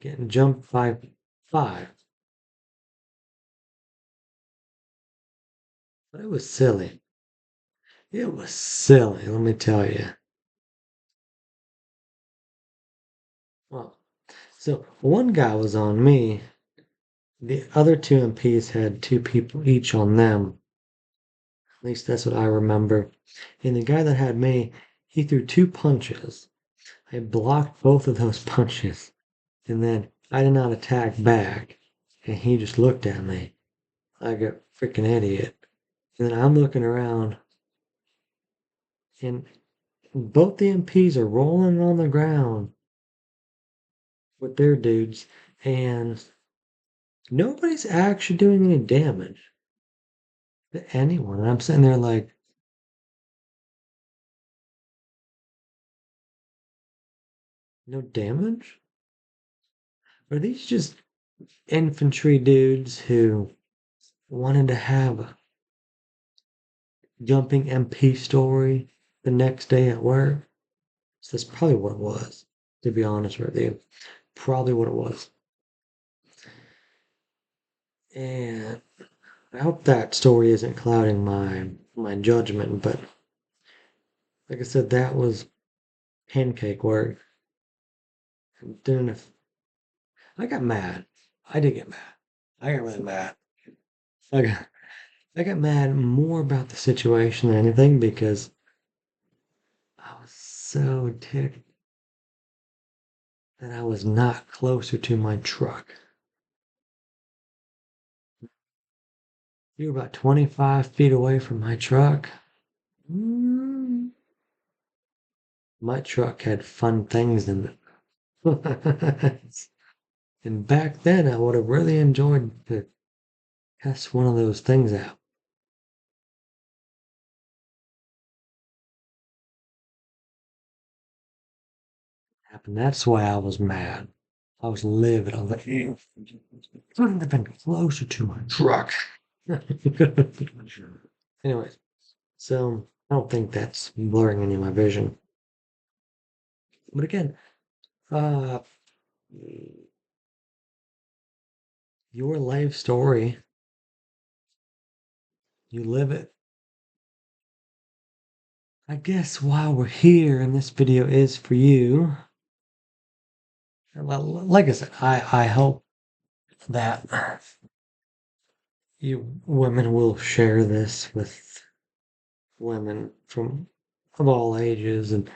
A: getting jumped by five. But it was silly. It was silly, let me tell you. Well, so one guy was on me. The other two MPs had two people each on them. At least that's what I remember. And the guy that had me, he threw two punches. I blocked both of those punches. And then I did not attack back. And he just looked at me like a freaking idiot. And then I'm looking around, and both the MPs are rolling on the ground with their dudes, and nobody's actually doing any damage to anyone. And I'm sitting there like, no damage? Are these just infantry dudes who wanted to have a jumping MP story the next day at work? So that's probably what it was, to be honest with you. Probably what it was. And I hope that story isn't clouding my judgment, but like I said, that was pancake work. Then if I got mad, I did get mad. I got really mad. I got I got mad more about the situation than anything because I was so ticked that I was not closer to my truck. You were about 25 feet away from my truck. Mm, my truck had fun things in it. And back then, I would have really enjoyed to test one of those things out. And that's why I was mad. I was livid. I was like, couldn't have been closer to my truck. Anyways, so I don't think that's blurring any of my vision. But again, uh, your life story, you live it. I guess while we're here and this video is for you, well, like I said, I hope that you women will share this with women from of all ages and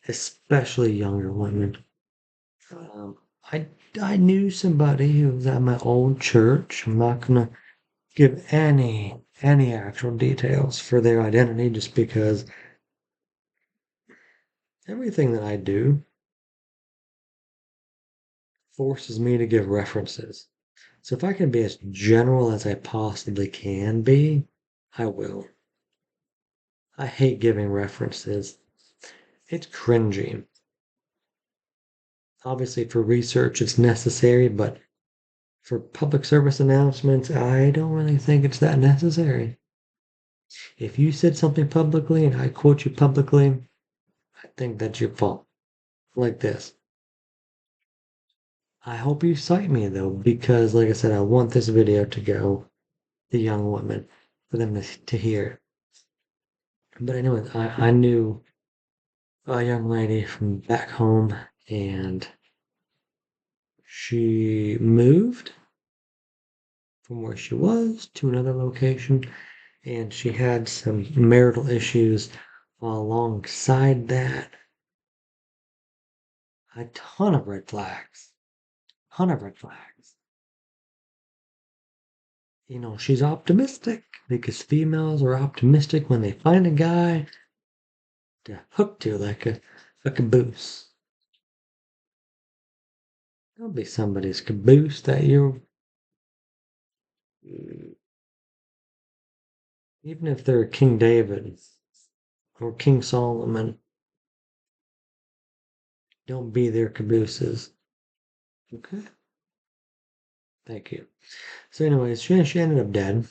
A: especially younger women. Um, I I knew somebody who was at my old church. I'm not gonna give any actual details for their identity just because everything that I do forces me to give references. So if I can be as general as I possibly can be, I will. I hate giving references. It's cringy. Obviously, for research, it's necessary, but For public service announcements, I don't really think it's that necessary. If you said something publicly and I quote you publicly, I think that's your fault. Like this. I hope you cite me though, because like I said, I want this video to go to young women for them to hear. But anyway, I knew a young lady from back home and she moved from where she was to another location and she had some marital issues alongside that. A ton of red flags. Ton of red flags. She's optimistic because females are optimistic when they find a guy to hook to like a caboose. There'll be somebody's caboose that you're, even if they're King David or King Solomon, don't be their cabooses. Okay? Thank you. So, anyways, she ended up dead.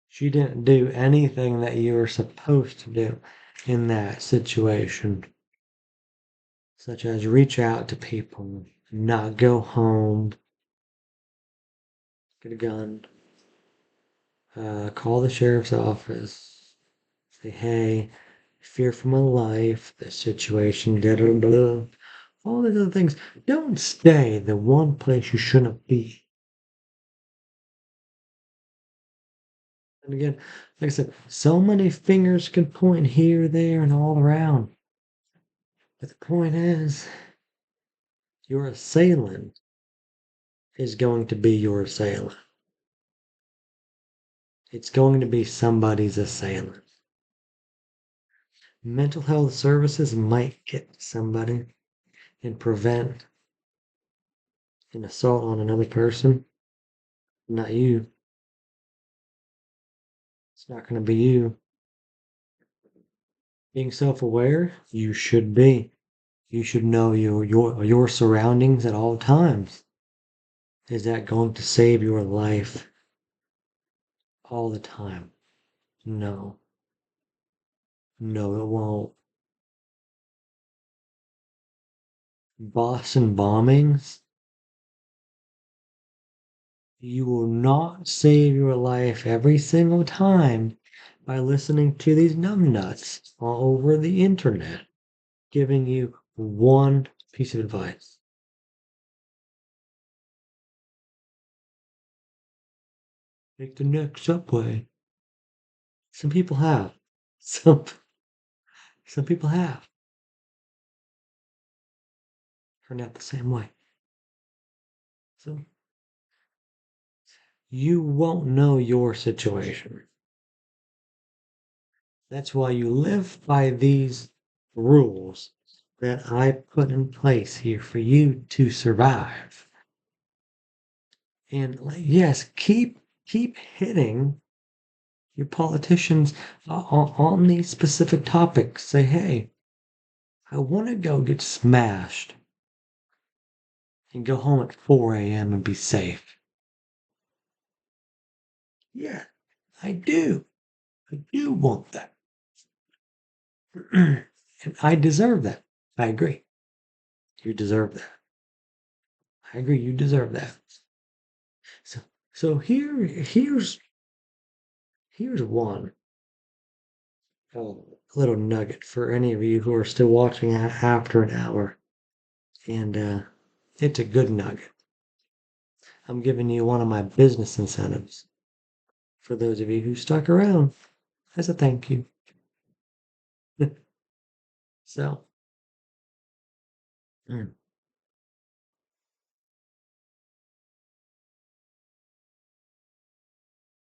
A: She didn't do anything that you were supposed to do in that situation, such as reach out to people, not go home, get a gun, call the sheriff's office, say, hey, fear for my life, the situation, da da da, all these other things. Don't stay the one place you shouldn't be. And again, like I said, so many fingers can point here, there, and all around. But the point is, your assailant is going to be your assailant. It's going to be somebody's assailant. Mental health services might get somebody and prevent an assault on another person. Not you. It's not going to be you. Being self-aware, you should be. You should know your surroundings at all times. Is that going to save your life all the time? No. No, it won't. Boston bombings, you will not save your life every single time by listening to these numbnuts all over the internet giving you one piece of advice. Take the next subway. Some people have. Some some people have. Turned out the same way. So you won't know your situation. That's why you live by these rules that I put in place here for you to survive. And like, yes, keep hitting your politicians on these specific topics. Say, hey, I want to go get smashed and go home at 4 a.m. and be safe. Yeah, I do. I do want that. And I deserve that. I agree. You deserve that. I agree. You deserve that. So, so here's one little nugget for any of you who are still watching after an hour, and it's a good nugget. I'm giving you one of my business incentives for those of you who stuck around as a thank you. So, mm,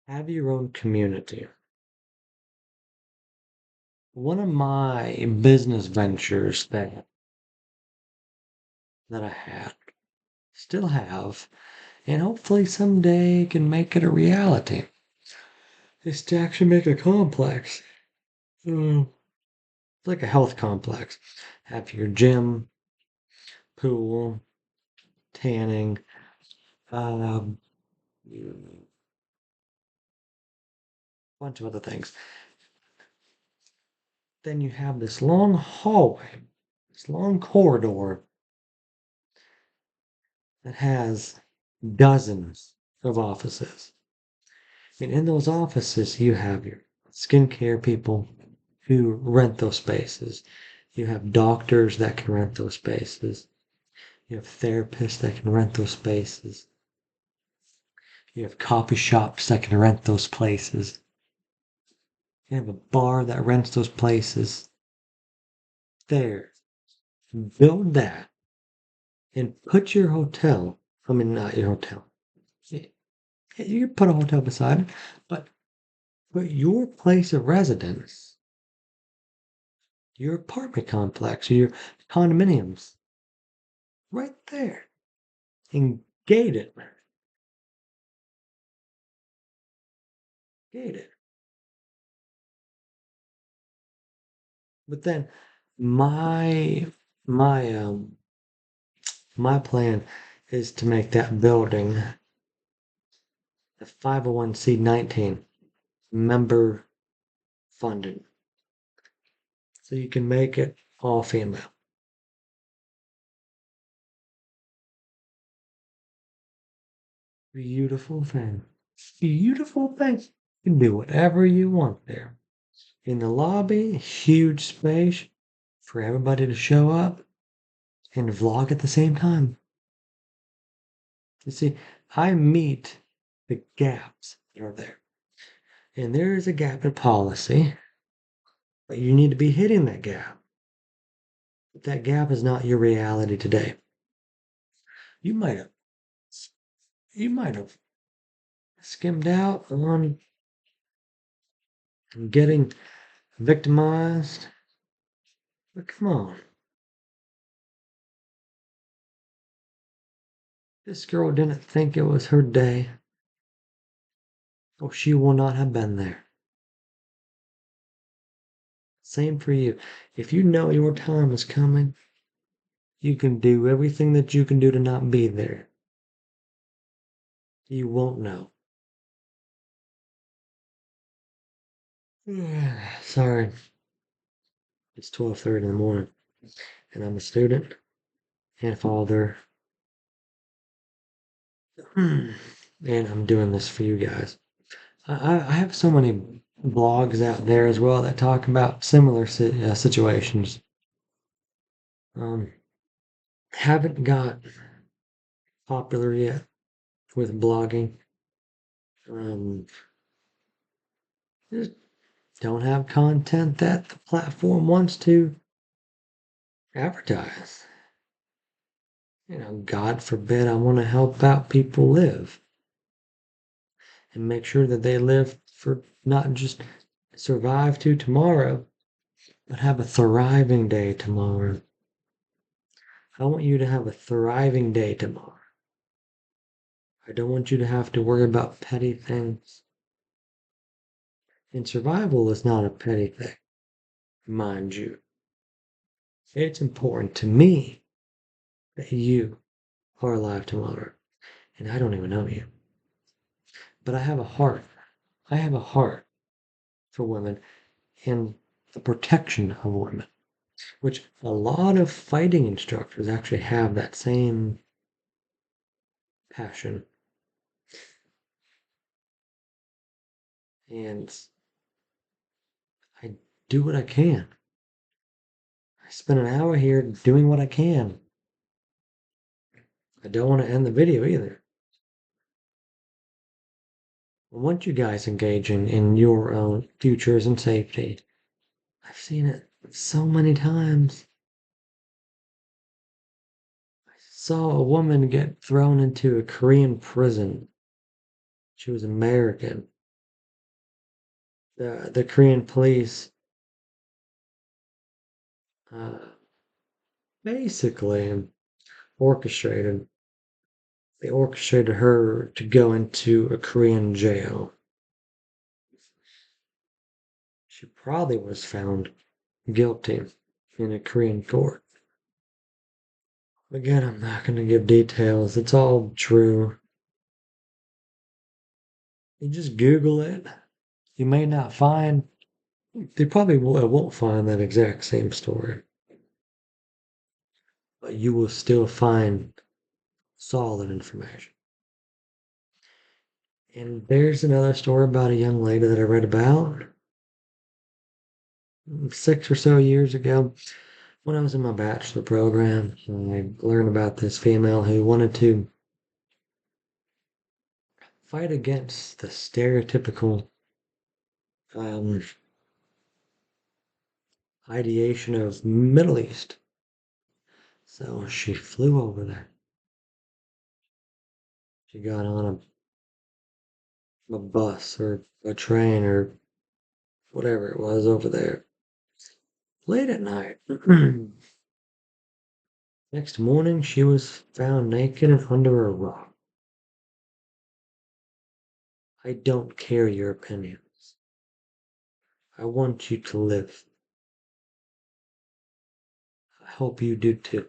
A: have your own community. One of my business ventures that I had, still have, and hopefully someday can make it a reality, is to actually make a complex. Mm, It's like a health complex. Have your gym, pool, tanning, um, a bunch of other things. Then you have this long hallway, this long corridor that has dozens of offices. And in those offices, you have your skincare people who rent those spaces. You have doctors that can rent those spaces. You have therapists that can rent those spaces. You have coffee shops that can rent those places. You have a bar that rents those places. There. Build that and put your hotel, I mean, not your hotel. You can put a hotel beside it, but put your place of residence, your apartment complex, your condominiums, right there, and gate it. Gate it. But then my my my plan is to make that building a 501c19 member funded. So you can make it all female. Beautiful thing. Beautiful thing. You can do whatever you want there. In the lobby, huge space for everybody to show up and vlog at the same time. You see, I meet the gaps that are there. And there is a gap in policy, but you need to be hitting that gap. But that gap is not your reality today. You might have you might have skimmed out on getting victimized. But come on. This girl didn't think it was her day. Oh, she will not have been there. Same for you. If you know your time is coming, you can do everything that you can do to not be there. You won't know. Sorry, it's 12:30 in the morning, and I'm a student and father, and I'm doing this for you guys. I have so many blogs out there as well that talk about similar situations. Um, haven't got popular yet with blogging. Um, just don't have content that the platform wants to advertise. God forbid I want to help out people live and make sure that they live for not just survive to tomorrow, but have a thriving day tomorrow. I want you to have a thriving day tomorrow. I don't want you to have to worry about petty things. And survival is not a petty thing, mind you. It's important to me that you are alive tomorrow. And I don't even know you. But I have a heart. I have a heart for women and the protection of women, which a lot of fighting instructors actually have that same passion. And I do what I can. I spend an hour here doing what I can. I don't want to end the video either. I want you guys engaging in your own futures and safety. I've seen it so many times. I saw a woman get thrown into a Korean prison. She was American. The Korean police uh, basically orchestrated. They orchestrated her to go into a Korean jail. She probably was found guilty in a Korean court. Again, I'm not going to give details. It's all true. You just Google it. You may not find, they probably won't find that exact same story, but you will still find solid information. And there's another story about a young lady that I read about 6 or so years ago when I was in my bachelor program. I learned about this female who wanted to fight against the stereotypical um, ideation of Middle East. So she flew over there. She got on a bus or a train or whatever it was over there late at night. Next morning, she was found naked and under a rock. I don't care your opinions. I want you to live. I hope you do too.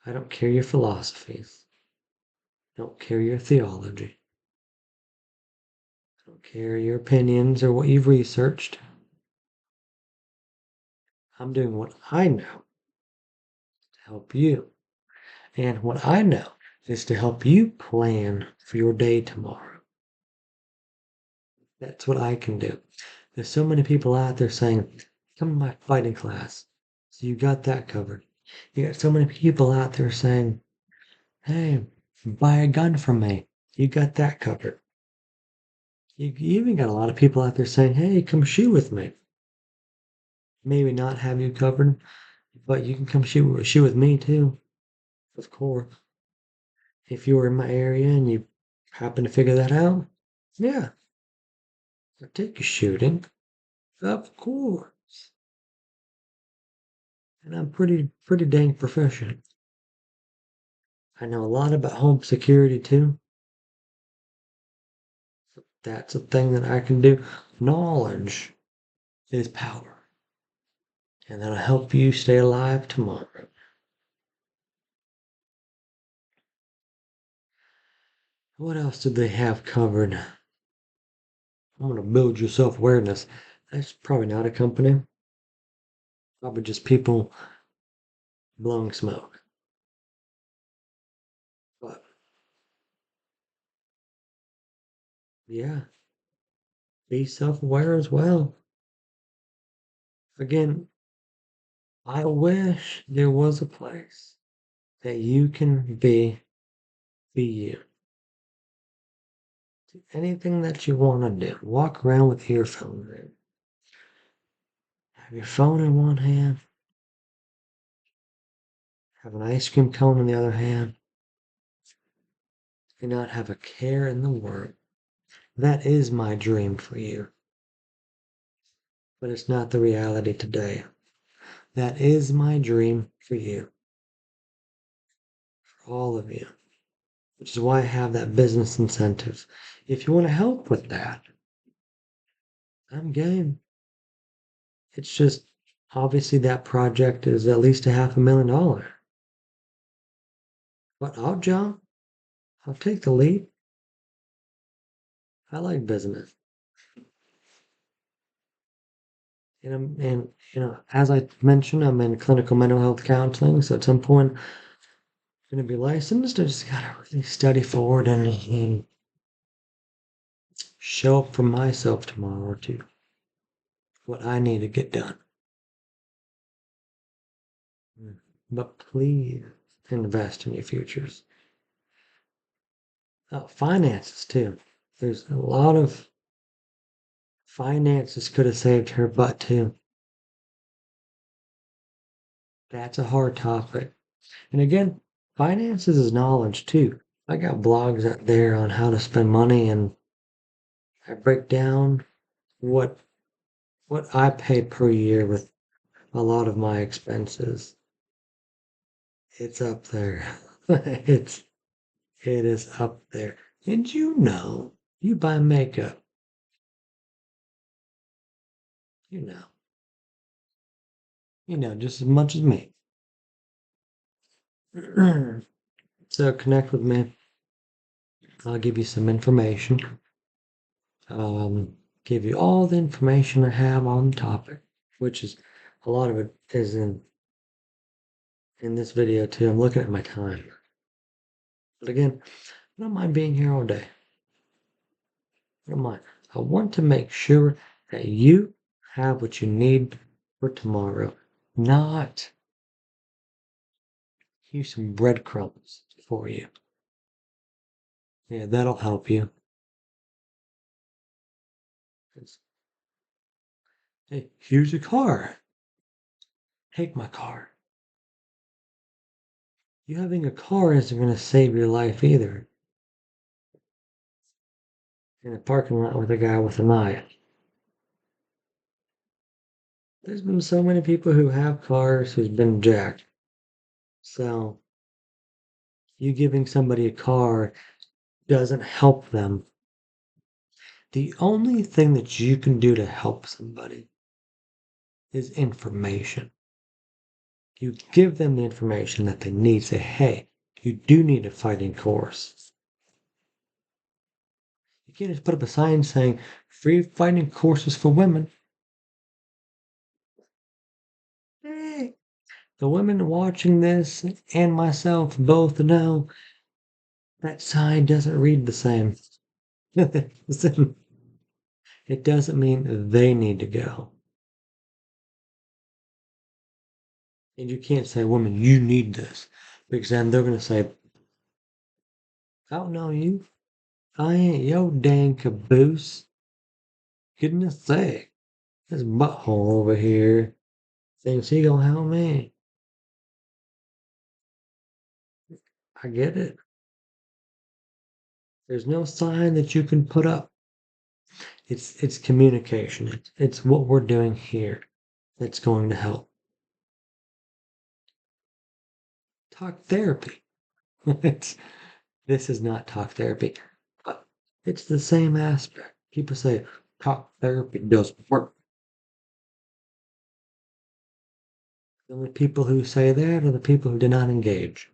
A: I don't care your philosophies. I don't care your theology. I don't care your opinions or what you've researched. I'm doing what I know to help you. And what I know is to help you plan for your day tomorrow. That's what I can do. There's so many people out there saying, come to my fighting class. So you got that covered. You got so many people out there saying, hey, buy a gun from me. You got that covered. You even got a lot of people out there saying, hey, come shoot with me. Maybe not have you covered, but you can come shoot with me too, of course. If you were in my area and you happen to figure that out, yeah, I'll take you shooting. Of course. And I'm pretty dang proficient. I know a lot about home security too. That's a thing that I can do. Knowledge is power. And that'll help you stay alive tomorrow. What else did they have covered? I'm going to build your self awareness. That's probably not a company. Probably just people blowing smoke. But yeah, be self aware as well. Again, I wish there was a place that you can be you. Do anything that you want to do. Walk around with earphones in. Have your phone in one hand, have an ice cream cone in the other hand, and not have a care in the world. That is my dream for you. But it's not the reality today. That is my dream for you, for all of you, which is why I have that business incentive. If you want to help with that, I'm game. It's just obviously that project is at least $500,000. But I'll jump. I'll take the leap. I like business. And as I mentioned, I'm in clinical mental health counseling, so at some point I'm gonna be licensed. I just gotta really study for it and show up for myself tomorrow to what I need to get done. But please invest in your futures. Finances too. There's a lot of finances could have saved her butt too. That's a hard topic. And again, finances is knowledge too. I got blogs out there on how to spend money and I break down what I pay per year with a lot of my expenses. It's up there. It is up there. Did you know you buy makeup? You know, just as much as me. So connect with me. I'll give you some information. Give you all the information I have on the topic, which is a lot of it is in this video too. I'm looking at my time. But again, I don't mind being here all day. I don't mind. I want to make sure that you have what you need for tomorrow, not here's some breadcrumbs for you. Yeah, that'll help you. Hey, here's a car. Take my car. You having a car isn't going to save your life either. In a parking lot with a guy with a knife. There's been so many people who have cars who's been jacked. So you giving somebody a car doesn't help them. The only thing that you can do to help somebody is information. You give them the information that they need. Say, hey, you do need a fighting course. You can't just put up a sign saying free fighting courses for women. Hey, the women watching this and myself both know that sign doesn't read the same. It doesn't mean they need to go. And you can't say, woman, you need this. Because then they're going to say, I don't know you. I ain't yo dang caboose. Goodness sake. This butthole over here thinks he gonna help me. I get it. There's no sign that you can put up. It's communication. It's what we're doing here that's going to help. Talk therapy. This is not talk therapy, but it's the same aspect. People say talk therapy doesn't work. The only people who say that are the people who do not engage.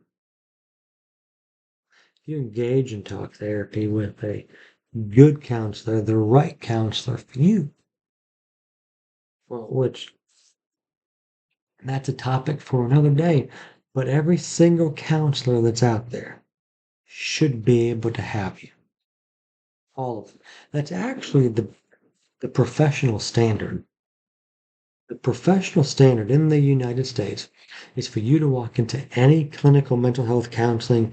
A: If you engage in talk therapy with a good counselor, the right counselor for you, well, which that's a topic for another day, but every single counselor that's out there should be able to have you. All of them. That's actually the professional standard. The professional standard in the United States is for you to walk into any clinical mental health counseling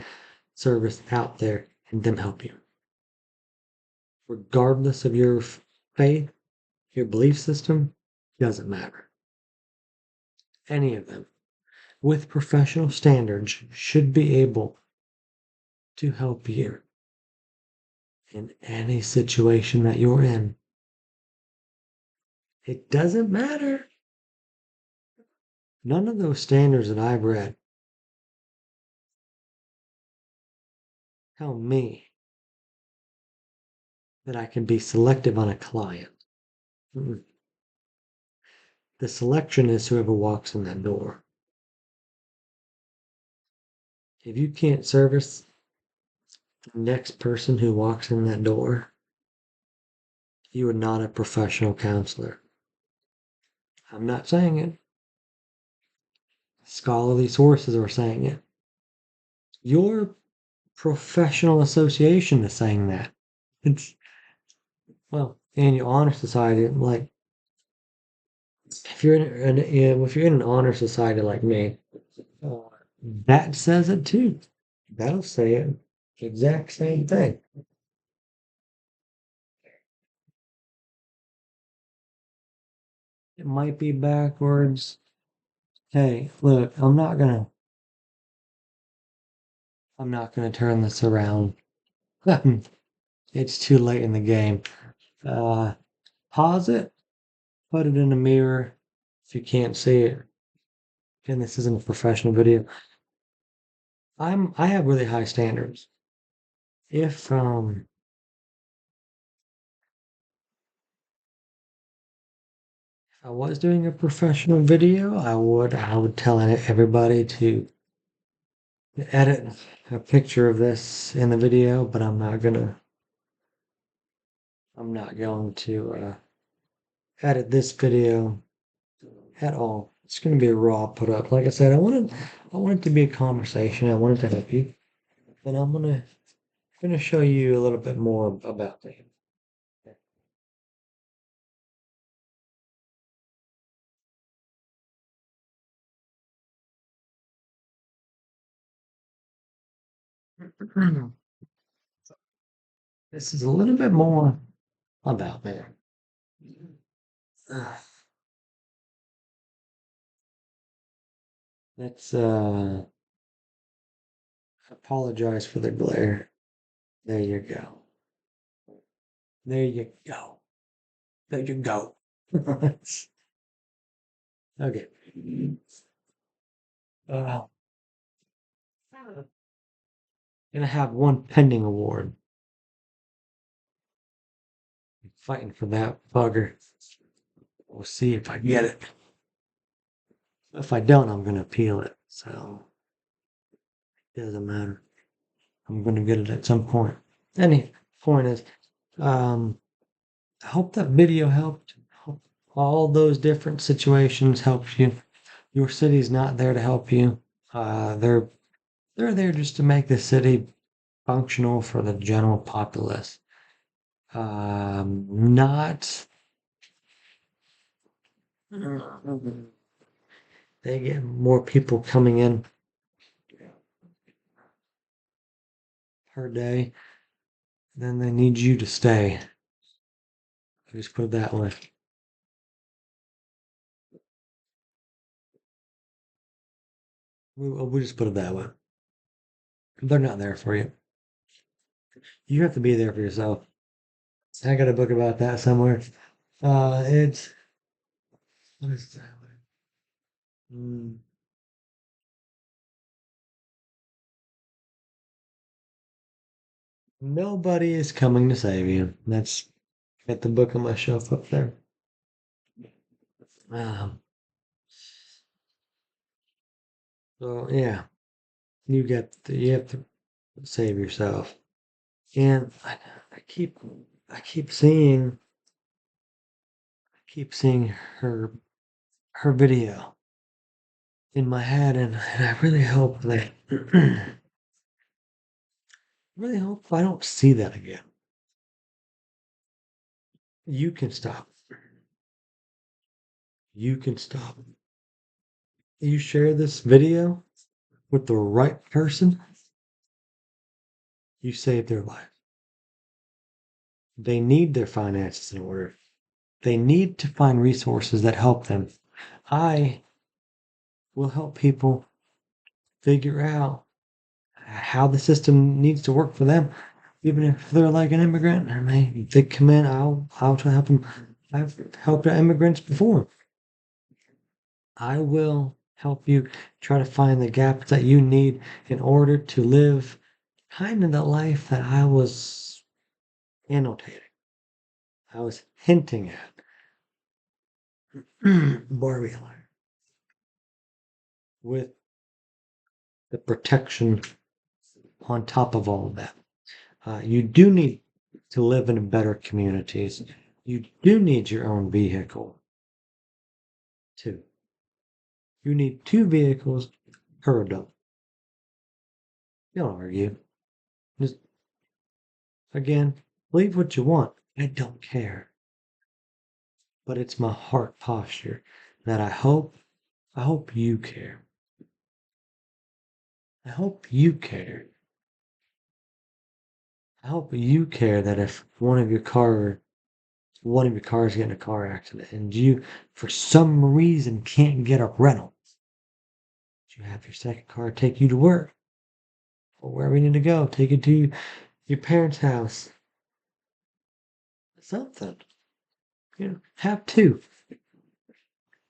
A: service out there and them help you. Regardless of your faith, your belief system, doesn't matter. Any of them with professional standards should be able to help you in any situation that you're in. It doesn't matter. None of those standards that I've read tell me that I can be selective on a client. Mm-mm. The selection is whoever walks in that door. If you can't service the next person who walks in that door, you are not a professional counselor. I'm not saying it. Scholarly sources are saying it. Your professional association is saying that. It's, well, in your honor society, like if you're in an honor society like me, uh, that says it too. That'll say it. Exact same thing. It might be backwards. Hey, look, I'm not gonna turn this around. It's too late in the game. Uh, Pause it, put it in a mirror if you can't see it. Again, this isn't a professional video. I have really high standards. If I was doing a professional video, I would tell everybody to edit a picture of this in the video, but I'm not going to edit this video at all. It's going to be a raw put up. Like I said, I want it to be a conversation. I want it to help you, and I'm gonna show you a little bit more about me. This is a little bit more about me. Uh, Let's apologize for the glare. There you go. There you go. There you go. Okay. Uh, gonna have one pending award. I'm fighting for that bugger. We'll see if I get it. If I don't, I'm gonna appeal it. So it doesn't matter. I'm gonna get it at some point. Any point is, um, I hope that video helped. Hope all those different situations helped you. Your city's not there to help you. They're there just to make the city functional for the general populace. Not they get more people coming in per day than they need you to stay. I just put it that way. We'll just put it that way. They're not there for you. You have to be there for yourself. I got a book about that somewhere. It's what is that? Mm, Nobody is coming to save you. That's got the book on my shelf up there. Um, so yeah, you have to save yourself. And I keep I keep seeing I keep seeing her video in my head, and I really hope that really hope I don't see that again. You can stop. You can stop. You share this video with the right person, you save their life. They need their finances in order. They need to find resources that help them. I will help people figure out how the system needs to work for them, even if they're like an immigrant. I mean, they come in, I'll try to help them. I've helped immigrants before. I will help you try to find the gaps that you need in order to live kind of the life that I was annotating. I was hinting at. Barbie with the protection on top of all of that. You do need to live in better communities. You do need your own vehicle too. You need two vehicles per adult. Don't argue. Just again, believe what you want. I don't care. But it's my heart posture that I hope you care. I hope you care. I hope you care that if one of your cars get in a car accident and you for some reason can't get a rental, you have your second car take you to work or wherever you need to go, take it to your parents' house. Something. Have two.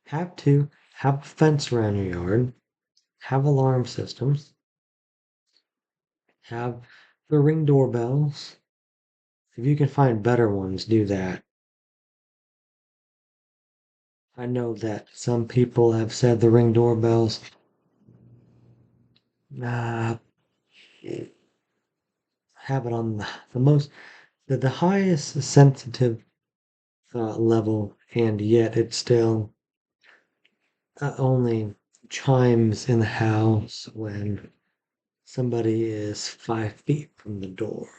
A: Have two. Have a fence around your yard. Have alarm systems. Have the ring doorbells. If you can find better ones, do that. I know that some people have said the Ring doorbells uh, have it on the most the highest sensitive level, and yet it still only chimes in the house when somebody is 5 feet from the door.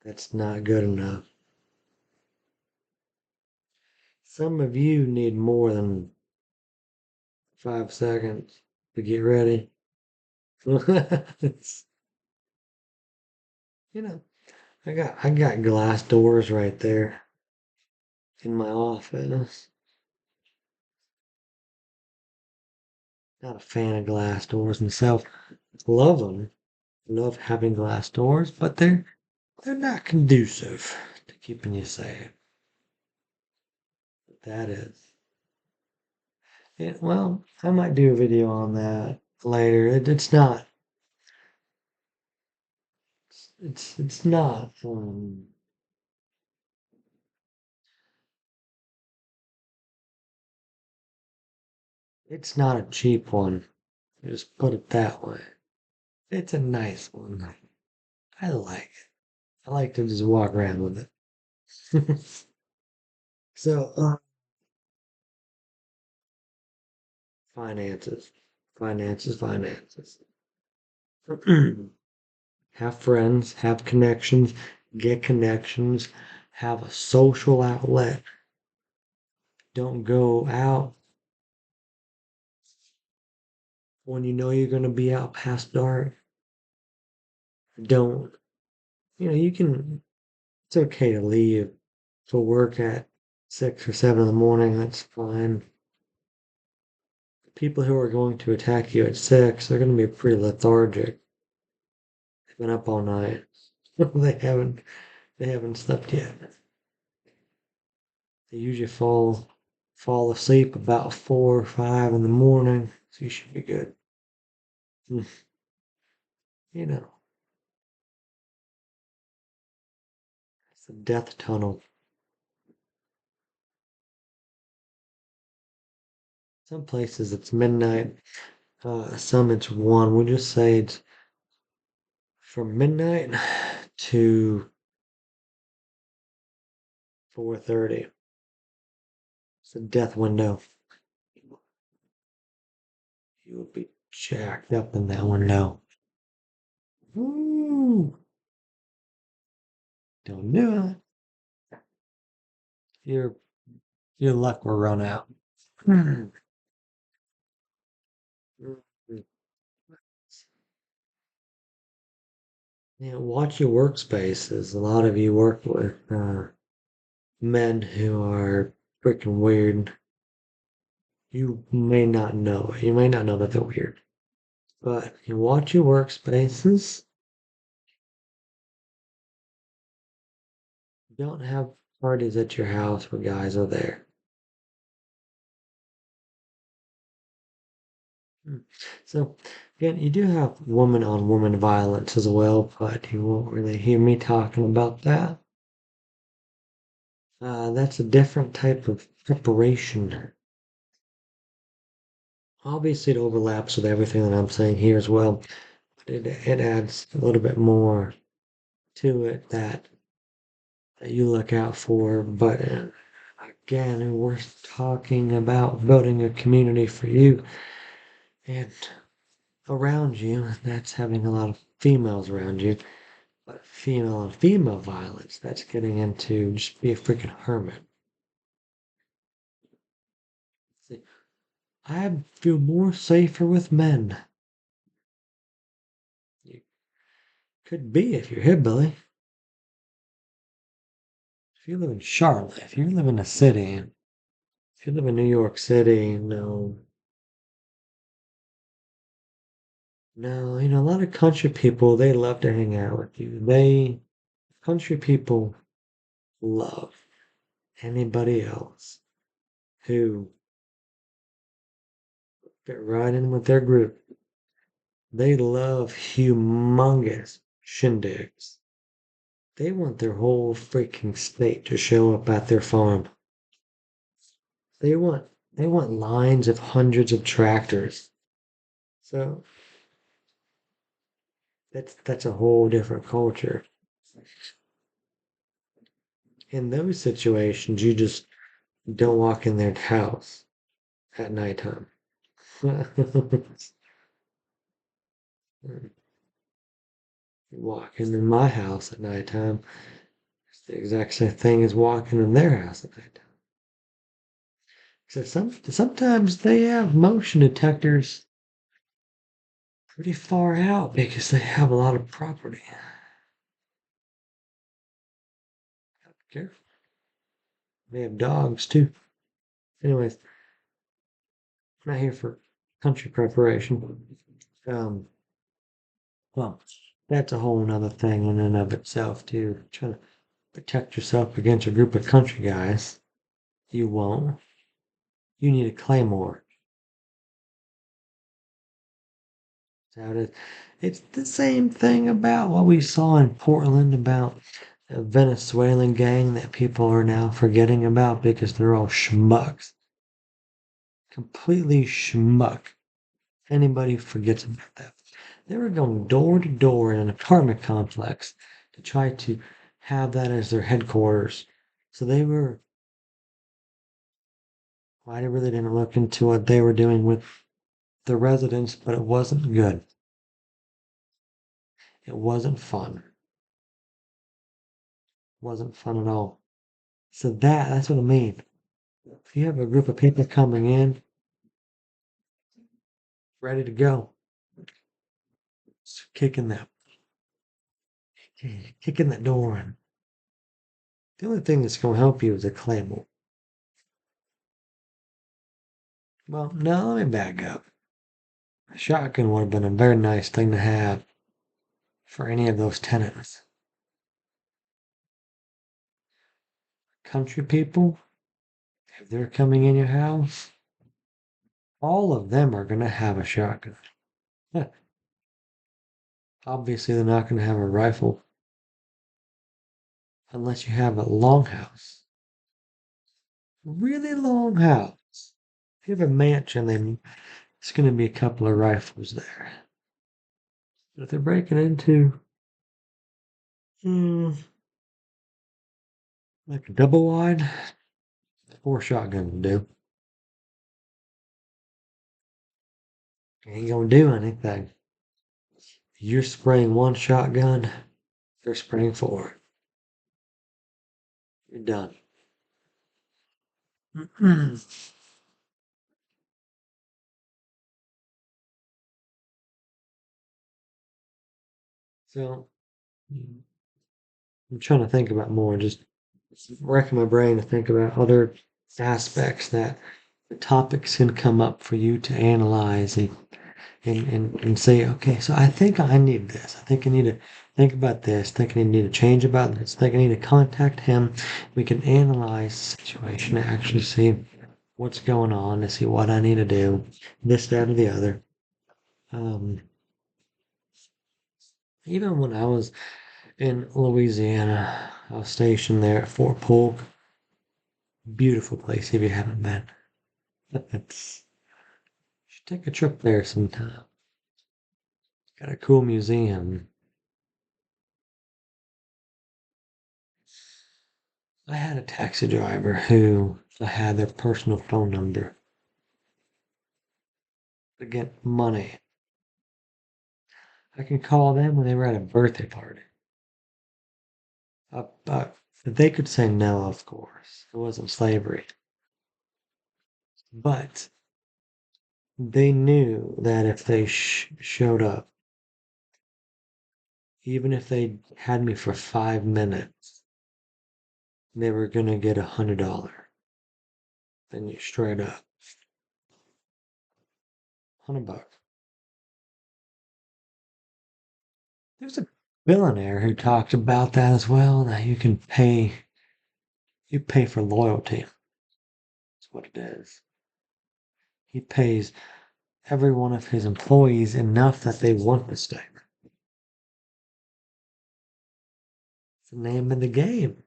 A: That's not good enough. Some of you need more than 5 seconds to get ready. It's, you know, I got glass doors right there in my office. Not a fan of glass doors myself. Love them. Love having glass doors, but they're not conducive to keeping you safe. That is. Well, I might do a video on that later. It's not. It's not. It's not a cheap one. Just put it that way. It's a nice one. I like it. I like to just walk around with it. So, finances, finances. Have friends, have connections, get connections, have a social outlet. Don't go out when you know you're going to be out past dark. Don't, you can, it's okay to leave for work at 6 or 7 in the morning. That's fine. People who are going to attack you at 6, they're going to be pretty lethargic. They've been up all night. They haven't slept yet. They usually fall asleep about 4 or 5 in the morning, so you should be good. Hmm. You know, it's the death tunnel. Some places it's midnight, some it's 1. We'll just say it's from midnight to 4:30. It's a death window. You will be jacked up in that window. Woo! Don't do it. Your your luck will run out. Hmm. Watch your workspaces. A lot of you work with men who are freaking weird. You may not know it. You may not know that they're weird. But you watch your workspaces. Don't have parties at your house where guys are there. Hmm. So, again, you do have woman on woman violence as well, but you won't really hear me talking about that. That's a different type of preparation. Obviously, it overlaps with everything that I'm saying here as well. It adds a little bit more to it that you look out for. But again, we're talking about building a community for you and around you. That's having a lot of females around you. But female on female violence, that's getting into just be a freaking hermit. See, I feel more safer with men. You could be if you're hillbilly. If you live in Charlotte, if you live in a city, if you live in New York City, no, no, a lot of country people, they love to hang out with you. Country people love anybody else who fit right in with their group. They love humongous shindigs. They want their whole freaking state to show up at their farm. They want lines of hundreds of tractors. So that's a whole different culture. In those situations, you just don't walk in their house at nighttime. Walking in my house at nighttime is the exact same thing as walking in their house at nighttime. So sometimes they have motion detectors pretty far out because they have a lot of property. Careful. They have dogs too. Anyways, I'm not here for country preparation. Um, well, that's a whole nother thing in and of itself too. Trying to protect yourself against a group of country guys. You won't. You need a claymore. That's how it is. It's the same thing about what we saw in Portland about a Venezuelan gang that people are now forgetting about because they're all schmucks. Completely schmuck. Anybody forgets about that. They were going door to door in an apartment complex to try to have that as their headquarters. So they were, well, I really didn't look into what they were doing with the residents, but it wasn't good. It wasn't fun. It wasn't fun at all. So that's what I mean. If you have a group of people coming in, ready to go, just kicking that door in. The only thing that's going to help you is a claymore. Well, no, let me back up. A shotgun would have been a very nice thing to have for any of those tenants. Country people, if they're coming in your house, all of them are going to have a shotgun. Obviously, they're not going to have a rifle unless you have a long house. Really long house. If you have a mansion, then it's going to be a couple of rifles there. But if they're breaking into, hmm, like a double wide, 4 shotguns will do. Ain't gonna do anything. You're spraying one shotgun, they're spraying four. You're done. So I'm trying to think about more, just racking my brain to think about other aspects that the topics can come up for you to analyze and say, okay, so I think I need this. I think I need to think about this. I think I need to change about this. I think I need to contact him. We can analyze the situation to actually see what's going on, to see what I need to do, this, that, or the other. Um, Even when I was in Louisiana, I was stationed there at Fort Polk. Beautiful place if you haven't been. It's, you should take a trip there sometime. Got a cool museum. I had a taxi driver who I had their personal phone number to get money. I could call them when they were at a birthday party. But they could say no, of course. It wasn't slavery. But they knew that if they showed up, even if they had me for 5 minutes, they were gonna get $100. Then you straight up, $100. There's a billionaire who talked about that as well. That you pay for loyalty. That's what it is. He pays every one of his employees enough that they want to stay. It's the name of the game.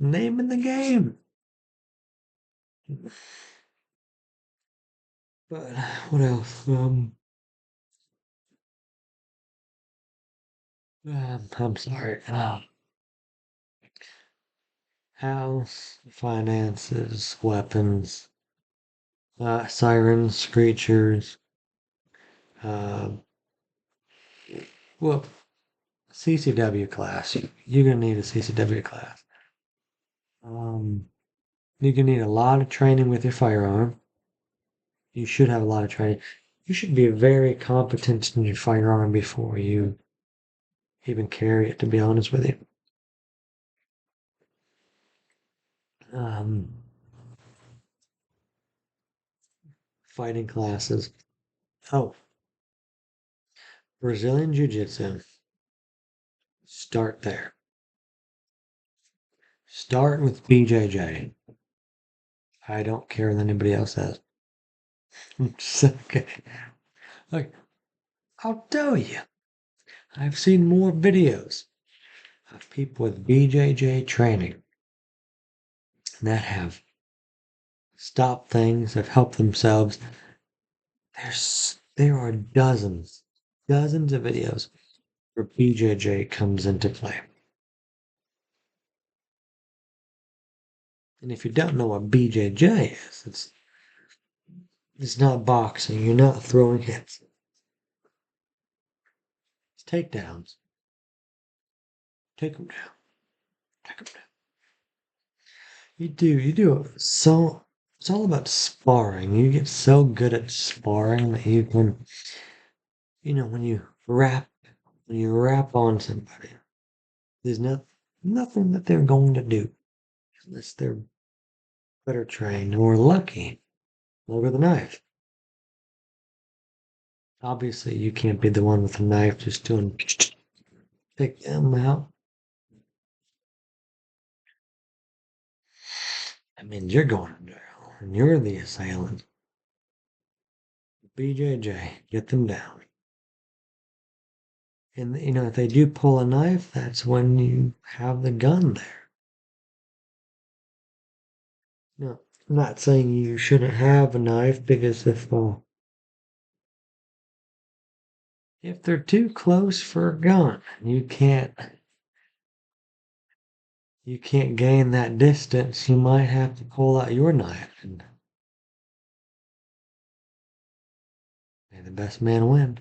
A: Name of the game. But what else? I'm sorry. House, finances, weapons, sirens, screechers, uh, well, CCW class. You're gonna need a CCW class. Um, you're gonna need a lot of training with your firearm. You should have a lot of training. You should be very competent in your firearm before you even carry it, to be honest with you. Um, fighting classes. Oh, Brazilian Jiu Jitsu. Start there. Start with BJJ. I don't care what anybody else says. Okay. Like, I'll tell you, I've seen more videos of people with BJJ training that have stopped things, have helped themselves. There are dozens of videos where BJJ comes into play. And if you don't know what BJJ is, it's not boxing. You're not throwing hits. It's takedowns. Take them down. Take them down. You do. So it's all about sparring. You get so good at sparring that you can, when you rap on somebody, there's nothing that they're going to do unless they're better trained or lucky. Look at the knife. Obviously, you can't be the one with the knife just doing pick them out. I mean, you're going to jail, and you're the assailant. BJJ, get them down. And if they do pull a knife, that's when you have the gun there. No, I'm not saying you shouldn't have a knife because if they're too close for a gun, you can't gain that distance. You might have to pull out your knife and may the best man win.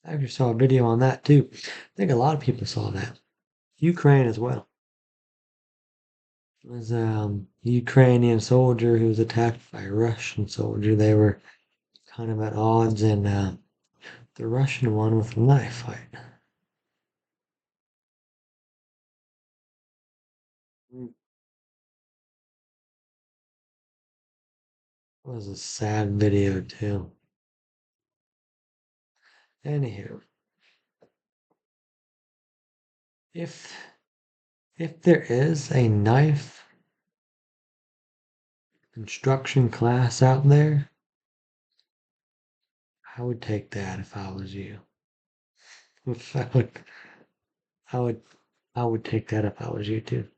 A: I actually saw a video on that too. I think a lot of people saw that. Ukraine as well. It was a Ukrainian soldier who was attacked by a Russian soldier. They were kind of at odds, and the Russian won with a knife fight. It was a sad video too. Anywho, if if there is a knife instruction class out there, I would take that if I was you. If I would, I would take that if I was you too.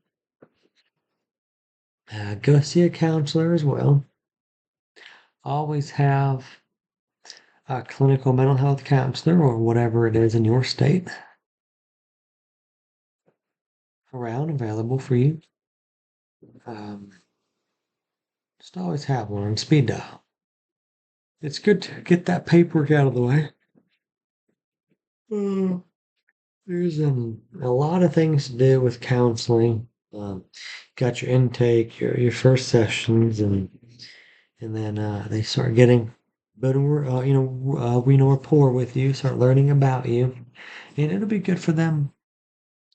A: Go see a counselor as well. Always have a clinical mental health counselor or whatever it is in your state around available for you. Um, just always have one on speed dial. It's good to get that paperwork out of the way. Uh, there's a lot of things to do with counseling. Got your intake, your first sessions, and then they start getting better, rapport with you, start learning about you, and it'll be good for them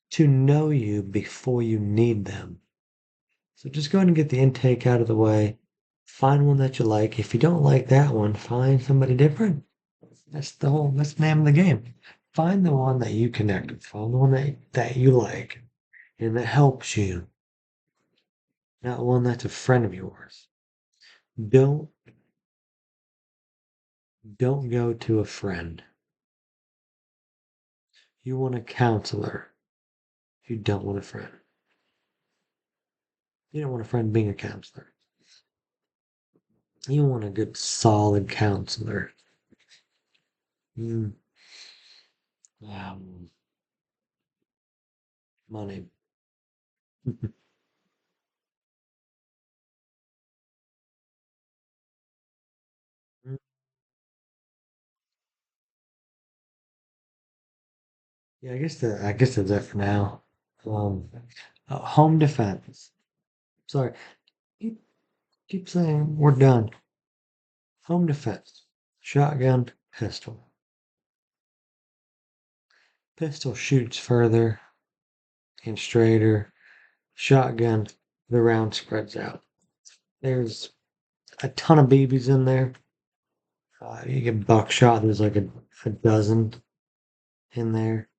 A: to know you before you need them. So just go ahead and get the intake out of the way. Find one that you like. If you don't like that one, find somebody different. That's the name of the game. Find the one that you connect with. Find the one that you like and that helps you, not one that's a friend of yours. Don't don't go to a friend. You want a counselor. You don't want a friend. You don't want a friend being a counselor. You want a good solid counselor. Mm, um, money. Mm, yeah, I guess that's it for now. Um, home defense. Sorry, keep keep saying we're done. Home defense. Shotgun, pistol. Pistol shoots further and straighter. Shotgun, the round spreads out. There's a ton of BBs in there. You get buckshot, there's like a dozen in there.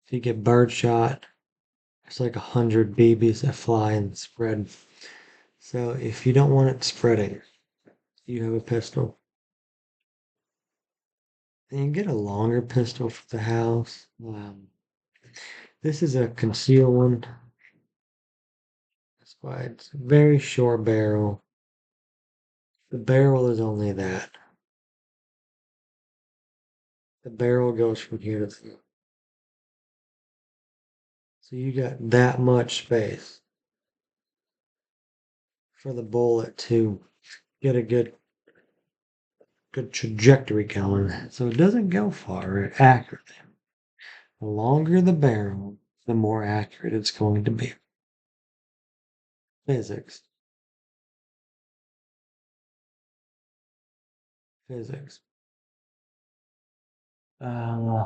A: If you get birdshot, there's like 100 BBs that fly and spread. So if you don't want it spreading, you have a pistol. And you get a longer pistol for the house. This is a conceal one. That's why it's a very short barrel. The barrel is only that. The barrel goes from here to there. So you got that much space for the bullet to get a good trajectory going. So it doesn't go far accurately. The longer the barrel, the more accurate it's going to be. Physics. Physics. Uh,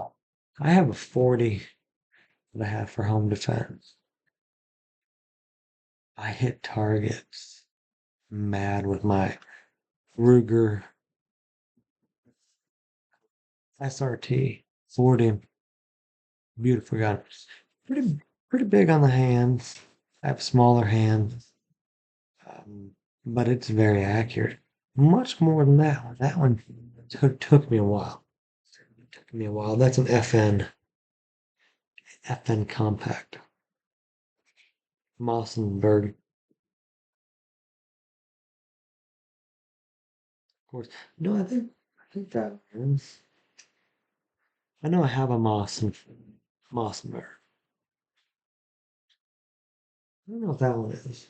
A: I have a 40 that I have for home defense. I hit targets mad with my Ruger SRT 40. Beautiful gun. Pretty pretty big on the hands. I have smaller hands, um, but it's very accurate. Much more than that one. That one took me a while. Took me a while. That's an FN compact. Mossenberg, of course. No, I think that is. I know I have a Mossenberg. I don't know if that one is.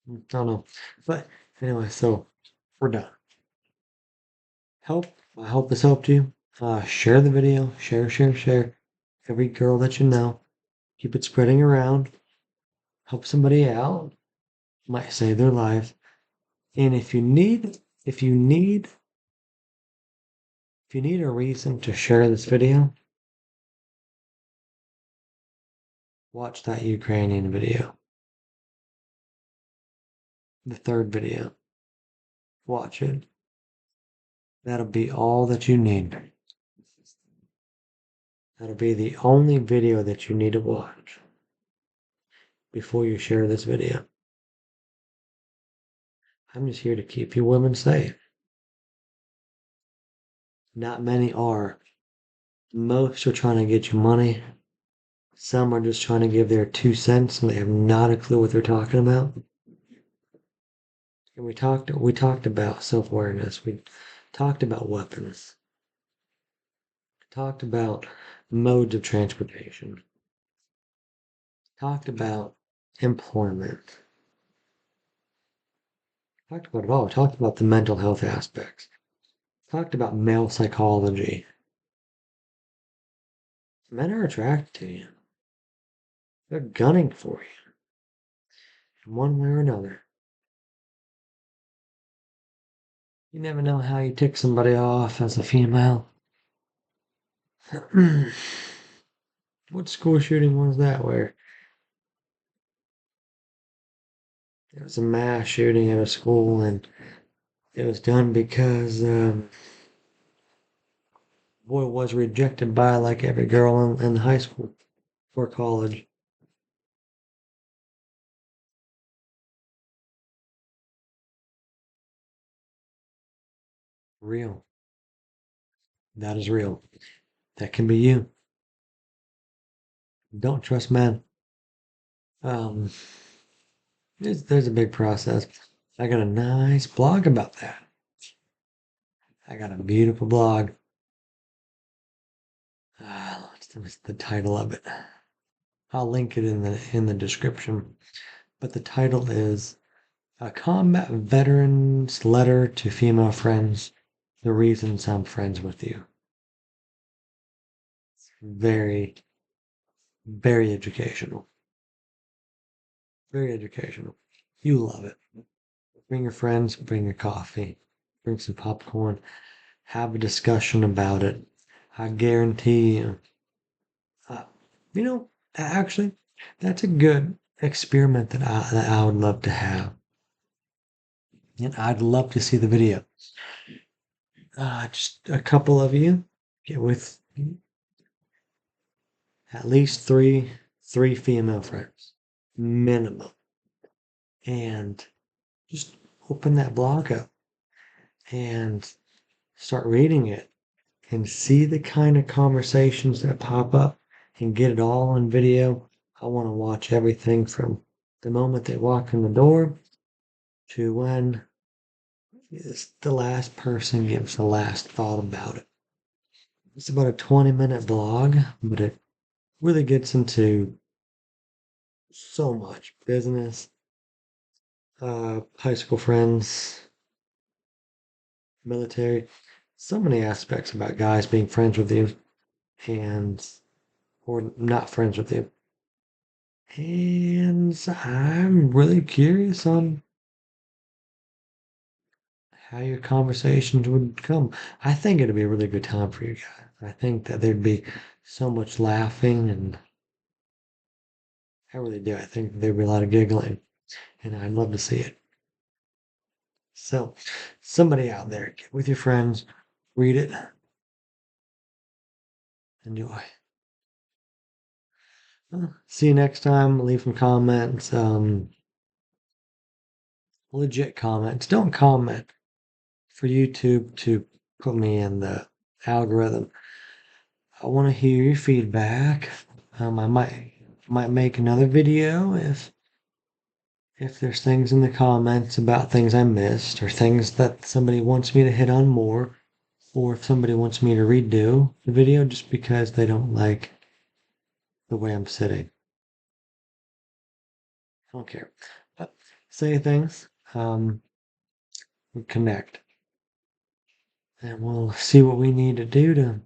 A: I don't know. But anyway, so we're done. Help. I hope this helped you. Share the video. Share, share, share. Every girl that you know. Keep it spreading around. Help somebody out. Might save their life. And if you need a reason to share this video, watch that Ukrainian video. The third video. Watch it. That'll be all that you need. That'll be the only video that you need to watch before you share this video. I'm just here to keep you women safe. Not many are. Most are trying to get you money. Some are just trying to give their 2 cents and they have not a clue what they're talking about. And we talked about self-awareness. We talked about weapons. Talked about modes of transportation. Talked about employment. Talked about it all. Talked about the mental health aspects. Talked about male psychology. Men are attracted to you. They're gunning for you in one way or another. You never know how you tick somebody off as a female. What school shooting was that where it was a mass shooting at a school and it was done because boy was rejected by like every girl in high school or college. Real. That is real. That can be you. Don't trust men. Um, there's a big process. I got a nice blog about that. I got a beautiful blog. What's the title of it? I'll link it in the description. But the title is A Combat Veteran's Letter to Female Friends: The Reasons I'm Friends with You. Very, very educational. Very educational. You love it. Bring your friends, bring your coffee, bring some popcorn, have a discussion about it. I guarantee you. Uh, you know, actually, that's a good experiment that I would love to have. And I'd love to see the video. Just a couple of you get with at least three female friends minimum, and just open that blog up and start reading it and see the kind of conversations that pop up and get it all on video. I want to watch everything from the moment they walk in the door to when the last person gives the last thought about it. It's about a 20-minute blog, but it really gets into so much business, high school friends, military, so many aspects about guys being friends with you and or not friends with you. And I'm really curious on how your conversations would come. I think it'd be a really good time for you guys. I think that there'd be so much laughing, and I really do. I think there'd be a lot of giggling, and I'd love to see it. So, somebody out there, get with your friends, read it, enjoy. See you next time. Leave some comments. Legit comments. Don't comment for YouTube to put me in the algorithm. I want to hear your feedback. I might make another video if there's things in the comments about things I missed or things that somebody wants me to hit on more, or if somebody wants me to redo the video just because they don't like the way I'm sitting. I don't care. But say things. We connect, and we'll see what we need to do to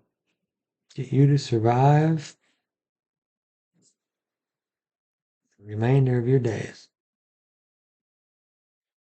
A: get you to survive the remainder of your days.